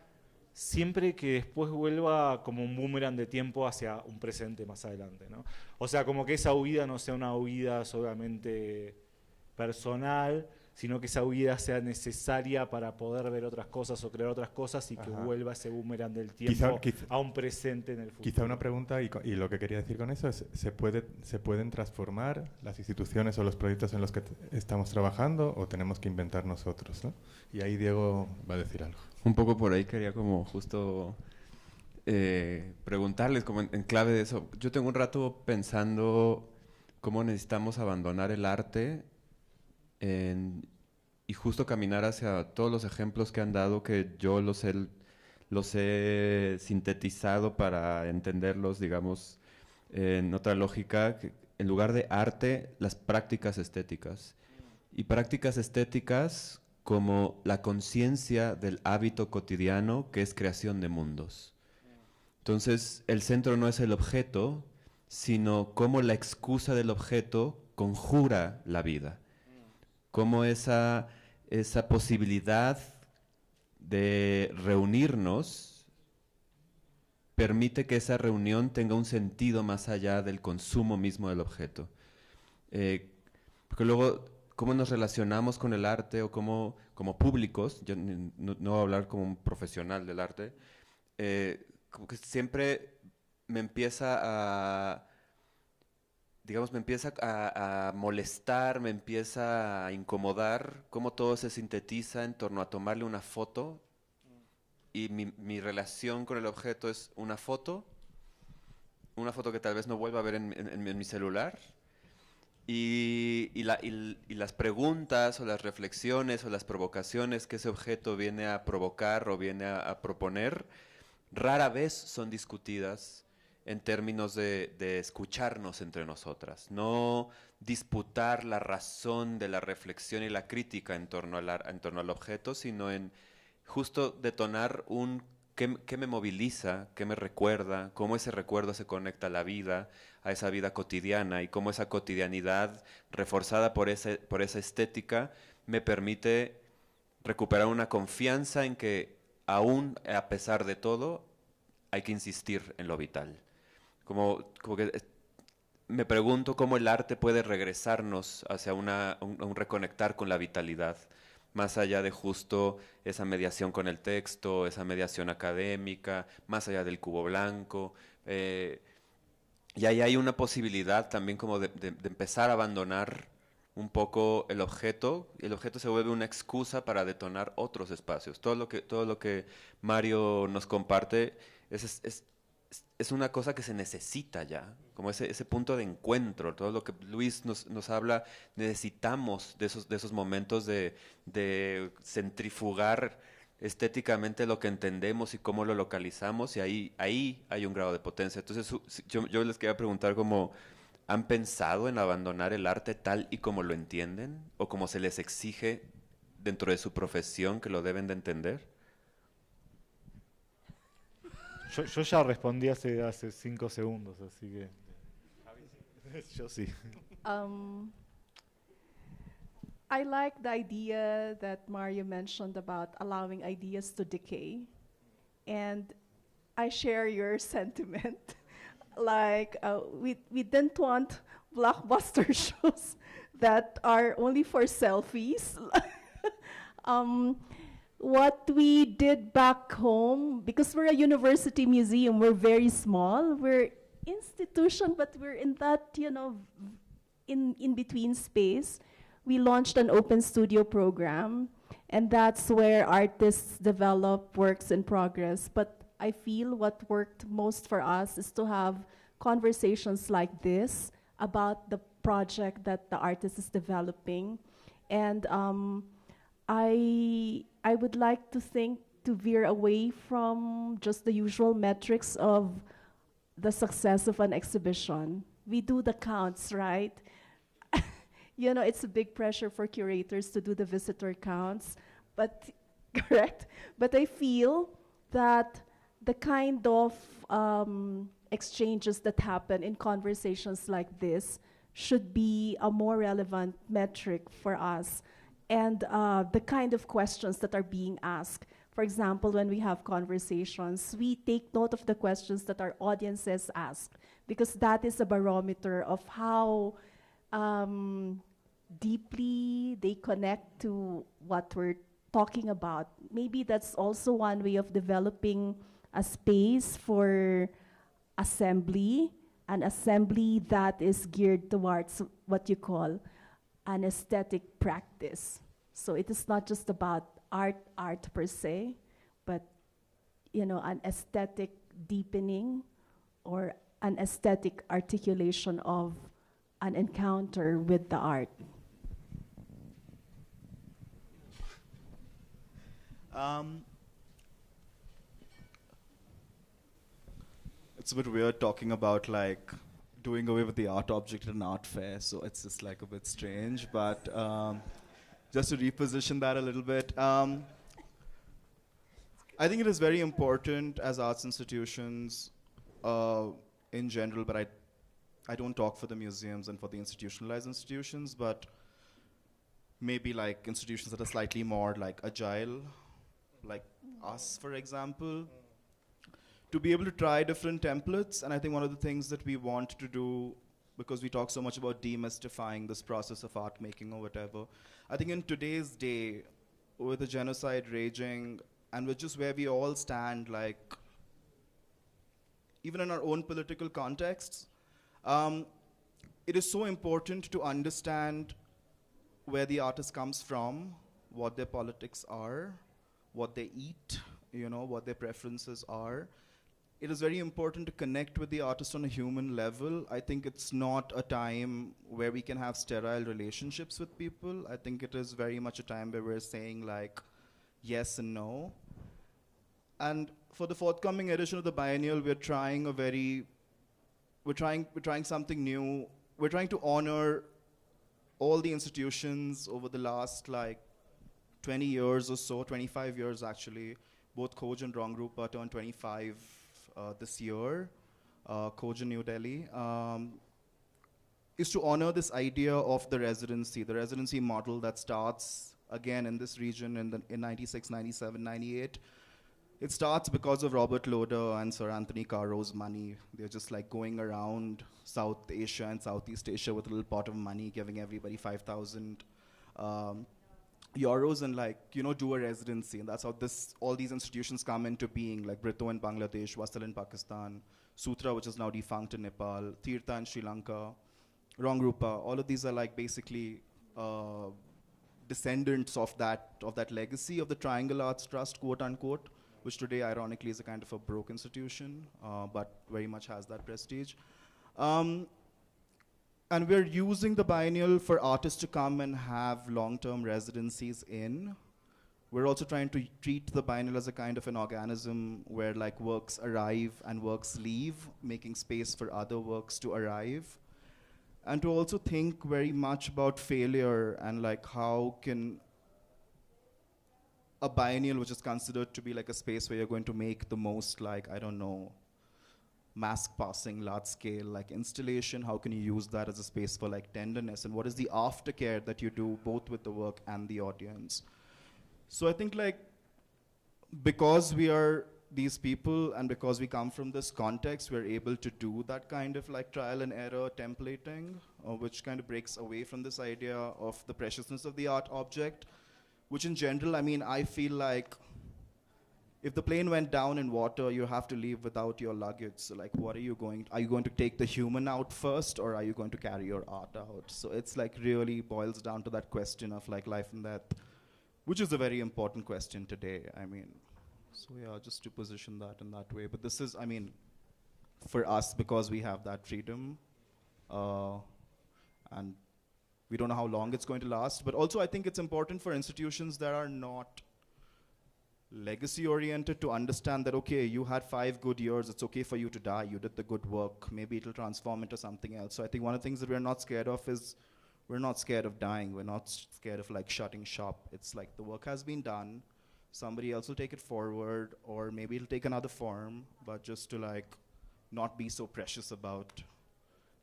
siempre que después vuelva como un boomerang de tiempo hacia un presente más adelante, ¿no? O sea, como que esa huida no sea una huida solamente personal, sino que esa huida sea necesaria para poder ver otras cosas o crear otras cosas y que vuelva ese boomerang del tiempo a un presente en el futuro. Quizá una pregunta, y lo que quería decir con eso es, ¿se pueden transformar las instituciones o los proyectos en los que estamos trabajando o tenemos que inventar nosotros, ¿no? Y ahí Diego va a decir algo. Un poco por ahí quería como justo preguntarles como en clave de eso. Yo tengo un rato pensando cómo necesitamos abandonar el arte y justo caminar hacia todos los ejemplos que han dado, que yo los he sintetizado para entenderlos, digamos, en otra lógica, que en lugar de arte, las prácticas estéticas. Y prácticas estéticas como la conciencia del hábito cotidiano, que es creación de mundos. Entonces, el centro no es el objeto, sino cómo la excusa del objeto conjura la vida. Cómo esa posibilidad de reunirnos permite que esa reunión tenga un sentido más allá del consumo mismo del objeto. Porque luego, cómo nos relacionamos con el arte o como públicos, yo no voy a hablar como un profesional del arte, como que siempre me empieza a molestar, me empieza a incomodar cómo todo se sintetiza en torno a tomarle una foto y mi relación con el objeto es una foto que tal vez no vuelva a ver en mi celular y las preguntas o las reflexiones o las provocaciones que ese objeto viene a provocar o viene a proponer rara vez son discutidas en términos de escucharnos entre nosotras, no disputar la razón de la reflexión y la crítica en torno al objeto, sino en justo detonar qué me moviliza, qué me recuerda, cómo ese recuerdo se conecta a la vida, a esa vida cotidiana, y cómo esa cotidianidad reforzada por esa estética me permite recuperar una confianza en que aún a pesar de todo hay que insistir en lo vital. Como que me pregunto cómo el arte puede regresarnos hacia un reconectar con la vitalidad, más allá de justo esa mediación con el texto, esa mediación académica, más allá del cubo blanco. Y ahí hay una posibilidad también como de empezar a abandonar un poco el objeto, y el objeto se vuelve una excusa para detonar otros espacios. Todo lo que Mario nos comparte es una cosa que se necesita ya, como ese punto de encuentro. Todo lo que Luis nos habla, necesitamos de esos momentos de centrifugar estéticamente lo que entendemos y cómo lo localizamos, y ahí hay un grado de potencia. Entonces yo les quería preguntar como, ¿han pensado en abandonar el arte tal y como lo entienden o como se les exige dentro de su profesión que lo deben de entender? Yo ya respondí hace 5 segundos, así que... Yo sí. I like the idea that Mario mentioned about allowing ideas to decay. And I share your sentiment. We didn't want blockbuster shows that are only for selfies. What we did back home, because we're a university museum, we're very small. We're institution, but we're in that, in between space. We launched an open studio program, and that's where artists develop works in progress. But I feel what worked most for us is to have conversations like this about the project that the artist is developing. And I would like to veer away from just the usual metrics of the success of an exhibition. We do the counts, right? It's a big pressure for curators to do the visitor counts, but correct? But I feel that the kind of exchanges that happen in conversations like this should be a more relevant metric for us, and the kind of questions that are being asked. For example, when we have conversations, we take note of the questions that our audiences ask, because that is a barometer of how deeply they connect to what we're talking about. Maybe that's also one way of developing a space for assembly, an assembly that is geared towards what you call an aesthetic practice. So it is not just about art per se, but an aesthetic deepening or an aesthetic articulation of an encounter with the art. It's a bit weird talking about like doing away with the art object at an art fair, so it's just like a bit strange, but just to reposition that a little bit, I think it is very important as arts institutions in general, but I don't talk for the museums and for the institutionalized institutions, but maybe like institutions that are slightly more like agile, like us, for example, to be able to try different templates. And I think one of the things that we want to do, because we talk so much about demystifying this process of art making or whatever, I think in today's day, with the genocide raging, and with just where we all stand, like, even in our own political contexts, it is so important to understand where the artist comes from, what their politics are, what they eat, what their preferences are. It is very important to connect with the artist on a human level. I think it's not a time where we can have sterile relationships with people. I think it is very much a time where we're saying like yes and no. And for the forthcoming edition of the biennial, we're trying something new. We're trying to honor all the institutions over the last like 20 years or so, 25 years actually. Both Khoj and Rangrupa turned 25 this year, Khoj in New Delhi, is to honor this idea of the residency model that starts again in this region in 96, 97, 98. It starts because of Robert Loder and Sir Anthony Caro's money. They're just like going around South Asia and Southeast Asia with a little pot of money, giving everybody 5,000 euros and like, do a residency. And that's how all these institutions come into being, like Brito in Bangladesh, Wasal in Pakistan, Sutra, which is now defunct in Nepal, Tirtha in Sri Lanka, Rangrupa. All of these are like basically descendants of that legacy of the Triangle Arts Trust, quote unquote, which today ironically is a kind of a broke institution, but very much has that prestige. And we're using the biennial for artists to come and have long-term residencies in. We're also trying to treat the biennial as a kind of an organism where like works arrive and works leave, making space for other works to arrive. And to also think very much about failure and like how can a biennial, which is considered to be like a space where you're going to make the most, like, I don't know, mask passing, large scale, like installation? How can you use that as a space for like tenderness? And what is the aftercare that you do both with the work and the audience? So I think like, because we are these people and because we come from this context, we're able to do that kind of like trial and error templating, which kind of breaks away from this idea of the preciousness of the art object, which in general, I mean, I feel like if the plane went down in water, you have to leave without your luggage. So like, what are you going to take the human out first, or are you going to carry your art out? So it's like really boils down to that question of like life and death, which is a very important question today. I mean, so yeah, just to position that in that way. But this is, I mean, for us, because we have that freedom, and we don't know how long it's going to last. But also I think it's important for institutions that are not legacy oriented to understand that, okay, you had 5 good years, it's okay for you to die, you did the good work, maybe it'll transform into something else. So I think one of the things that we're not scared of is, we're not scared of dying, we're not scared of like shutting shop. It's like the work has been done, somebody else will take it forward, or maybe it'll take another form, but just to like not be so precious about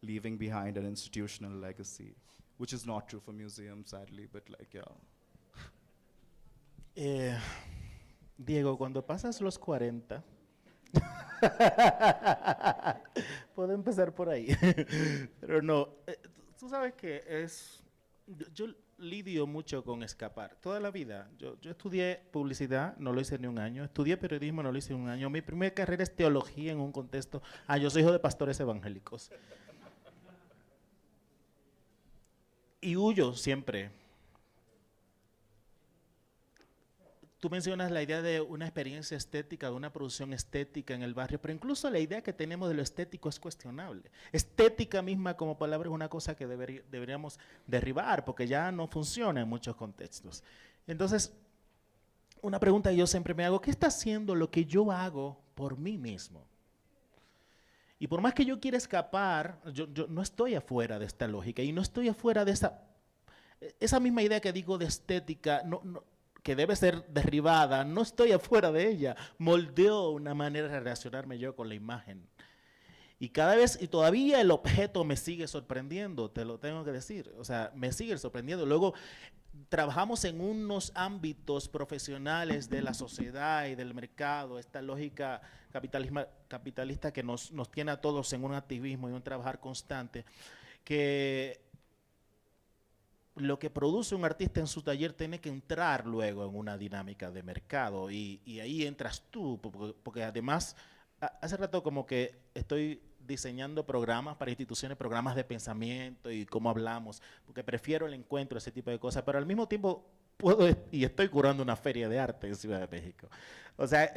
leaving behind an institutional legacy, which is not true for museums, sadly, but like, yeah. Diego, cuando pasas los 40, puedo empezar por ahí, pero no, tú sabes que yo lidio mucho con escapar, toda la vida. Yo estudié publicidad, no lo hice ni un año, estudié periodismo, no lo hice ni un año, mi primera carrera es teología en un contexto, yo soy hijo de pastores evangélicos. Y huyo siempre. Tú mencionas la idea de una experiencia estética, de una producción estética en el barrio, pero incluso la idea que tenemos de lo estético es cuestionable. Estética misma como palabra es una cosa que deberíamos derribar, porque ya no funciona en muchos contextos. Entonces, una pregunta que yo siempre me hago, ¿qué está haciendo lo que yo hago por mí mismo? Y por más que yo quiera escapar, yo no estoy afuera de esta lógica, y no estoy afuera de esa misma idea que digo de estética, que debe ser derribada, no estoy afuera de ella, moldeo una manera de relacionarme yo con la imagen. Y cada vez, y todavía el objeto me sigue sorprendiendo, te lo tengo que decir, o sea, me sigue sorprendiendo. Luego, trabajamos en unos ámbitos profesionales de la sociedad y del mercado, esta lógica capitalista que nos tiene a todos en un activismo y un trabajar constante, que lo que produce un artista en su taller tiene que entrar luego en una dinámica de mercado y ahí entras tú, porque además, hace rato como que estoy diseñando programas para instituciones, programas de pensamiento y cómo hablamos, porque prefiero el encuentro, ese tipo de cosas, pero al mismo tiempo estoy curando una feria de arte en Ciudad de México. O sea,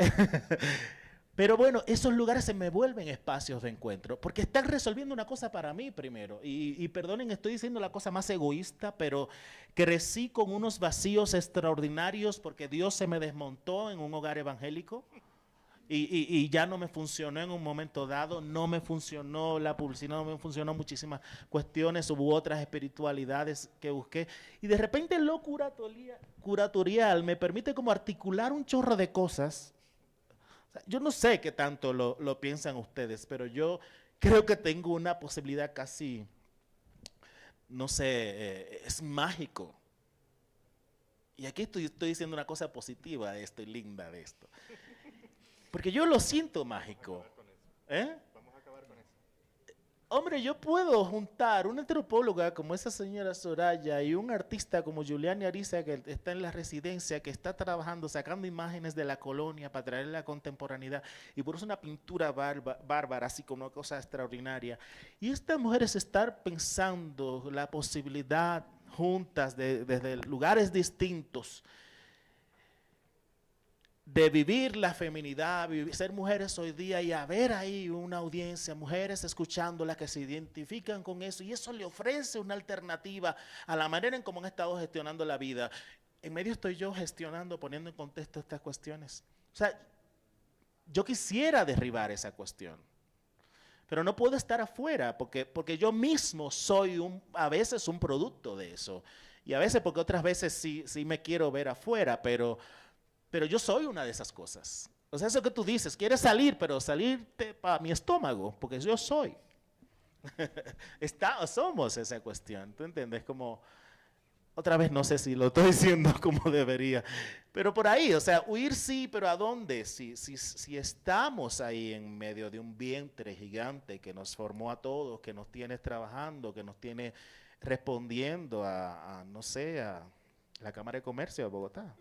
pero bueno, esos lugares se me vuelven espacios de encuentro, porque están resolviendo una cosa para mí primero. Y perdonen, estoy diciendo la cosa más egoísta, pero crecí con unos vacíos extraordinarios porque Dios se me desmontó en un hogar evangélico y ya no me funcionó en un momento dado, no me funcionó la publicidad, no me funcionó muchísimas cuestiones, hubo otras espiritualidades que busqué. Y de repente lo curatorial me permite como articular un chorro de cosas. Yo no sé qué tanto lo piensan ustedes, pero yo creo que tengo una posibilidad casi, no sé, es mágico. Y aquí estoy diciendo una cosa positiva de esto y linda de esto. Porque yo lo siento mágico. Vamos a acabar con eso. Hombre, yo puedo juntar una antropóloga como esa señora Soraya y un artista como Julián Ariza, que está en la residencia, que está trabajando, sacando imágenes de la colonia para traer la contemporaneidad, y por eso una pintura bárbara, así como una cosa extraordinaria. Y estas mujeres estar pensando la posibilidad juntas, desde lugares distintos, de vivir la feminidad, ser mujeres hoy día y haber ahí una audiencia, mujeres escuchándolas que se identifican con eso, y eso le ofrece una alternativa a la manera en cómo han estado gestionando la vida. En medio estoy yo gestionando, poniendo en contexto estas cuestiones. O sea, yo quisiera derribar esa cuestión, pero no puedo estar afuera porque yo mismo soy a veces un producto de eso, y a veces porque otras veces sí me quiero ver afuera, pero Pero yo soy una de esas cosas. O sea, eso que tú dices, quieres salir, pero salirte para mi estómago, porque yo soy. Somos esa cuestión, ¿tú entiendes? Como, otra vez no sé si lo estoy diciendo como debería, pero por ahí, o sea, huir sí, pero ¿a dónde? Si estamos ahí en medio de un vientre gigante que nos formó a todos, que nos tiene trabajando, que nos tiene respondiendo no sé, a la Cámara de Comercio de Bogotá.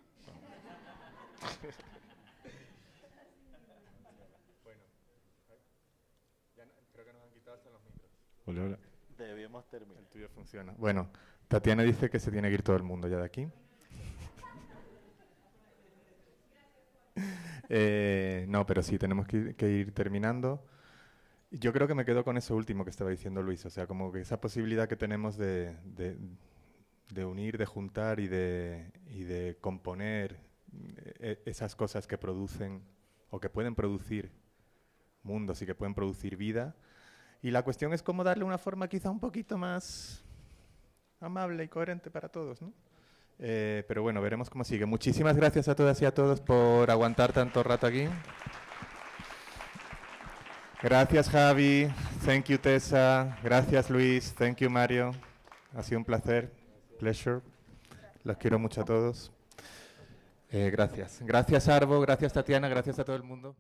Creo que nos han quitado hasta los micros. Hola, hola. Debemos terminar. El tuyo funciona. Bueno, Tatiana dice que se tiene que ir todo el mundo ya de aquí. No, pero sí, tenemos que ir terminando. Yo creo que me quedo con eso último que estaba diciendo Luis, o sea, como que esa posibilidad que tenemos de unir, de juntar y de componer esas cosas que producen o que pueden producir mundos y que pueden producir vida. Y la cuestión es cómo darle una forma quizá un poquito más amable y coherente para todos, ¿no? Pero bueno, veremos cómo sigue. Muchísimas gracias a todas y a todos por aguantar tanto rato aquí. Gracias, Javi. Thank you, Tessa. Gracias, Luis. Thank you, Mario. Ha sido un placer. Pleasure. Los quiero mucho a todos. Gracias. Gracias, Arvo. Gracias, Tatiana. Gracias a todo el mundo.